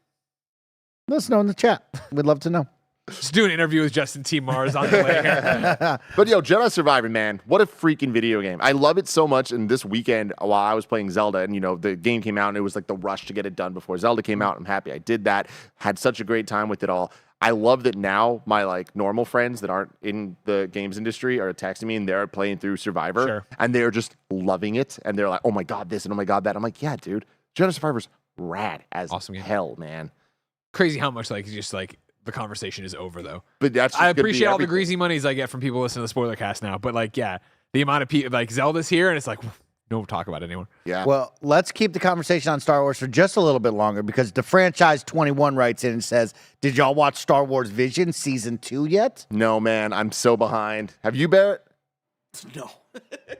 Let us know in the chat. We'd love to know. Just do an interview with Justin T. Mars on the way here. But Jedi Survivor, man, what a freaking video game. I love it so much. And this weekend, while I was playing Zelda, and the game came out, and it was like the rush to get it done before Zelda came out. I'm happy I did that. Had such a great time with it all. I love that now my like normal friends that aren't in the games industry are texting me and they're playing through Survivor. Sure. And they're just loving it. And they're like, oh my God, this and oh my God, that. I'm like, yeah, dude, Jedi Survivor's rad as Awesome game. hell, man. Crazy how much the conversation is over though. But that's just I gonna be appreciate all the everything. greasy monies I get from people listening to the spoiler cast now, but the amount of people Zelda's here and it's like no talk about it anymore. Yeah. Well, let's keep the conversation on Star Wars for just a little bit longer because the franchise 21 writes in and says, did y'all watch Star Wars Vision Season 2 yet? No, man, I'm so behind. Have you, Barrett? No.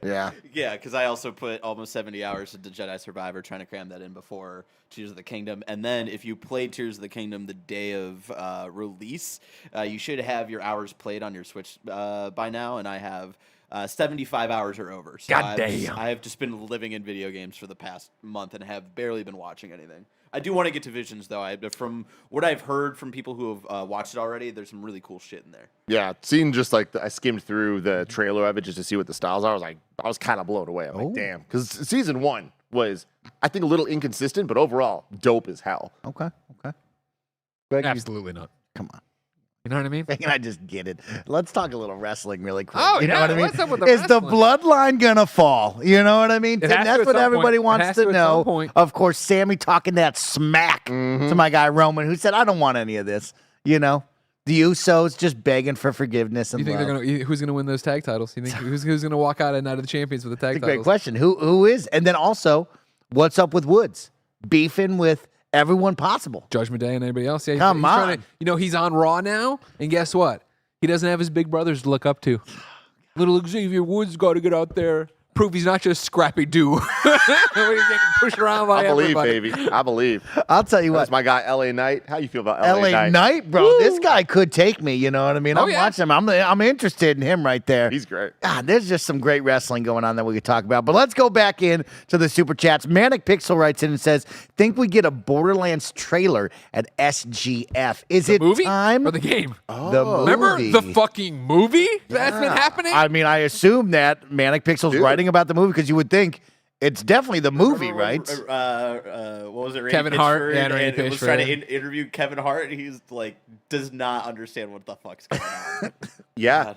Yeah. Yeah, because I also put almost 70 hours into Jedi Survivor trying to cram that in before Tears of the Kingdom. And then if you play Tears of the Kingdom the day of release, you should have your hours played on your Switch by now. And I have 75 hours or over. So God damn. I have just been living in video games for the past month and have barely been watching anything. I do want to get to Visions, though. From what I've heard from people who have watched it already, there's some really cool shit in there. Yeah. Seeing just I skimmed through the trailer of it just to see what the styles are. I was kind of blown away. I'm like, damn. Because season 1 was, I think, a little inconsistent, but overall, dope as hell. Okay. Greg, Absolutely not. come on. You know what I mean? Can I just get it? Let's talk a little wrestling really quick. Oh, you know yeah, what I mean? what's up with the Is the wrestling? bloodline gonna fall? You know what I mean? It has And to that's at what some everybody point. It wants has to to at know. some point. Of course, Sammy talking that smack to my guy Roman, who said, "I don't want any of this." You know, the Usos just begging for forgiveness and You think love. who's gonna win those tag titles? You think who's gonna walk out at Night of the Champions with the tag It's a great titles? question. Who is? And then also, what's up with Woods beefing with everyone possible? Judgment Day and anybody else? Yeah, Come he's trying on. to, he's on Raw now, and guess what? He doesn't have his big brothers to look up to. Little Xavier Woods got to get out there, prove he's not just Scrappy Doo. When he's getting pushed around by I believe, everybody. baby. I believe. I'll tell you what. That's my guy, LA Knight. How you feel about LA, LA Knight? Knight, bro. This guy could take me. You know what I mean? Oh, I'm yeah. watching him. I'm interested in him right there. He's great. God, there's just some great wrestling going on that we could talk about. But let's go back in to the super chats. Manic Pixel writes in and says, "Think we get a Borderlands trailer at SGF? Is it Movie time or the game? The Remember movie. the fucking movie that's been happening? I mean, I assume that Manic Pixel's Dude. writing about the movie because you would think it's definitely the movie, right? What was it? Randy Kevin Hart, Pitchford, yeah, and Randy and was Pitchford. trying to interview Kevin Hart, and he's like, does not understand what the fuck's going on. Yeah. God.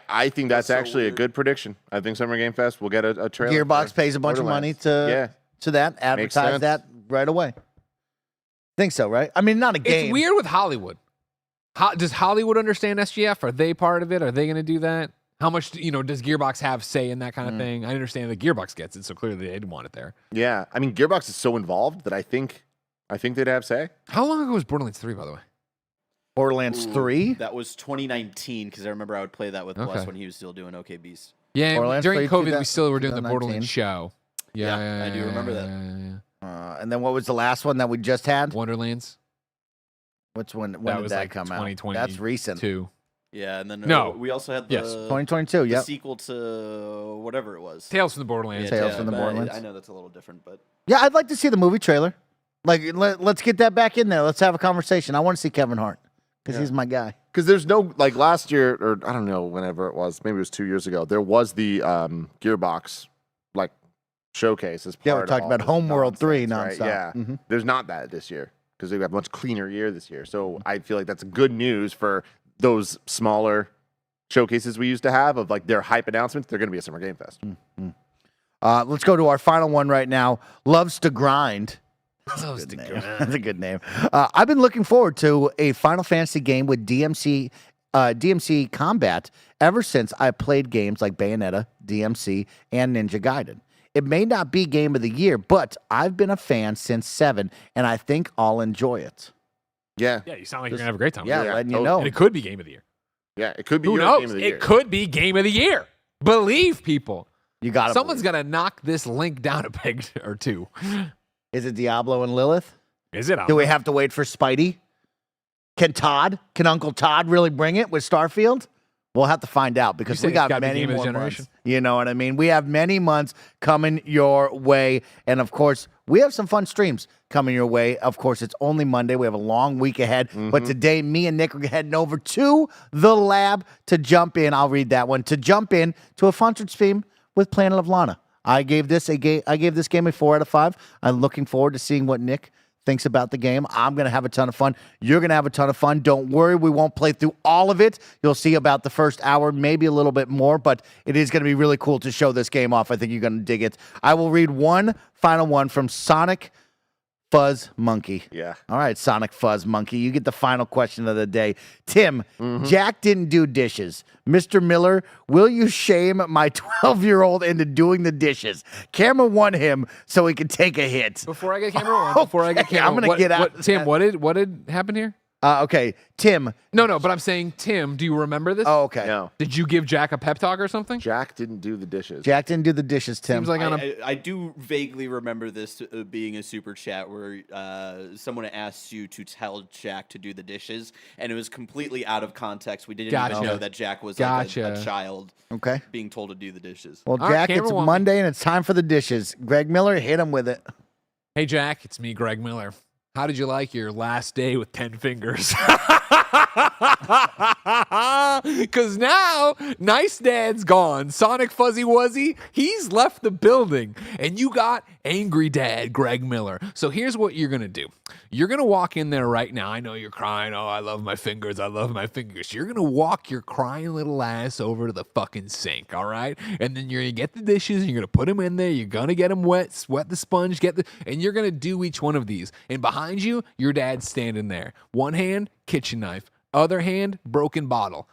I think that's so actually weird. a good prediction. I think Summer Game Fest will get a trailer. Gearbox for pays a bunch of money Borderlands. to that, advertise sense. that right away. Think so, right? I mean, not a game. It's weird with Hollywood. Does Hollywood understand SGF? Are they part of it? Are they going to do that? How much, does Gearbox have say in that kind of thing? I understand that Gearbox gets it, so clearly they'd want it there. Yeah. I mean, Gearbox is so involved that I think they'd have say. How long ago was Borderlands 3, by the way? Borderlands Ooh, 3. That was 2019 because I remember I would play that with Plus Okay. when he was still doing OK Beast. Yeah, Borderlands during 3, COVID, we still were doing the 2019. Borderlands show. Yeah, I do remember that. that. And then what was the last one that we just had? Wonderlands. Which one? When That did was that like come out? 2022. That's recent. Yeah, and then No. we also had the, Yes. 2022. the Yep. sequel to whatever it was. Tales from the Borderlands. Yeah, Tales from the but Borderlands. I know that's a little different, but Yeah, I'd like to see the movie trailer. Like, let's get that back in there. Let's have a conversation. I want to see Kevin Hart because he's my guy. Because there's no, like last year, or I don't know, whenever it was, maybe it was 2 years ago, there was the Gearbox, like, showcase as part Yeah, we of talked all about this Homeworld 3 nonsense, nonstop. right? Yeah. Mhm. There's not that this year because they've got a much cleaner year this year. So I feel like that's good news for those smaller showcases we used to have of like their hype announcements. They're going to be a Summer Game Fest. Let's go to our final one right now. Loves to Grind. Loves to Name. grind. That's a good name. I've been looking forward to a Final Fantasy game with DMC combat ever since I played games like Bayonetta, DMC, and Ninja Gaiden. It may not be game of the year, but I've been a fan since 7, and I think I'll enjoy it. Yeah. Yeah, you sound like you're gonna have a great time. Yeah, Yeah, letting you totally. know. And it could be game of the year. Yeah. It could be Who your knows? game of the year. It could be game of the year. Believe people. You got it. Someone's gonna knock this link down a peg or two. Is it Diablo and Lilith? Is it? Do we have to wait for Spidey? Can Uncle Todd really bring it with Starfield? We'll have to find out because said we it's got gotta be many game of the more generation? months. You know what I mean? We have many months coming your way. And of course, we have some fun streams coming your way. Of course, it's only Monday. We have a long week ahead. But today, me and Nick are heading over to the lab to jump in. I'll read that one. To jump in to a fun stream with Planet of Lana. I gave this game a 4 out of 5. I'm looking forward to seeing what Nick thinks about the game. I'm going to have a ton of fun. You're going to have a ton of fun. Don't worry, we won't play through all of it. You'll see about the first hour, maybe a little bit more, but it is going to be really cool to show this game off. I think you're going to dig it. I will read one final one from Sonic Fuzz Monkey. Yeah. All right, Sonic Fuzz Monkey, you get the final question of the day. Tim, Jack didn't do dishes. Mr. Miller, will you shame my 12-year-old into doing the dishes? Camera won him so he could take a hit. Before I get camera one, before I get Okay, camera I'm gonna what- get out what- of Tim, that. what did happen here? Okay, Tim. No, but I'm saying, Tim, do you remember this? Oh, okay. No. Did you give Jack a pep talk or something? Jack didn't do the dishes. Jack didn't do the dishes, Tim. Seems like on a I do vaguely remember this being a super chat where someone asked you to tell Jack to do the dishes, and it was completely out of context. We didn't Gotcha. even know that Jack was like a Gotcha. child Okay. being told to do the dishes. Well, All right, Jack, camera it's won me. Monday and it's time for the dishes. Greg Miller, hit him with it. Hey, Jack, it's me, Greg Miller. How did you like your last day with 10 fingers? Because now, Nice Dad's gone. Sonic Fuzzy Wuzzy, he's left the building. And you got Angry Dad, Greg Miller. So here's what you're going to do. You're going to walk in there right now. I know you're crying. Oh, I love my fingers. I love my fingers. You're going to walk your crying little ass over to the fucking sink, all right? And then you're going to get the dishes. And you're going to put them in there. You're going to get them wet, sweat the sponge, and you're going to do each one of these. And behind you, your dad's standing there. One hand, kitchen knife. Other hand, broken bottle.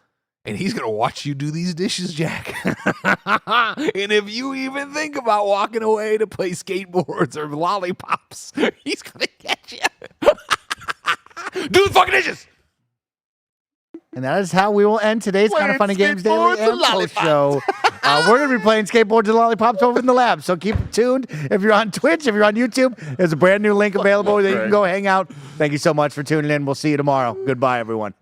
And he's going to watch you do these dishes, Jack. And if you even think about walking away to play skateboards or lollipops, he's going to catch you. Do the fucking dishes. And that is how we will end today's Kind of Funny Games Daily skateboards and and Post lollipops. Show. We're going to be playing skateboards and lollipops over in the lab, so keep it tuned. If you're on Twitch, if you're on YouTube, there's a brand new link available that you can go hang out. Thank you so much for tuning in. We'll see you tomorrow. Goodbye, everyone.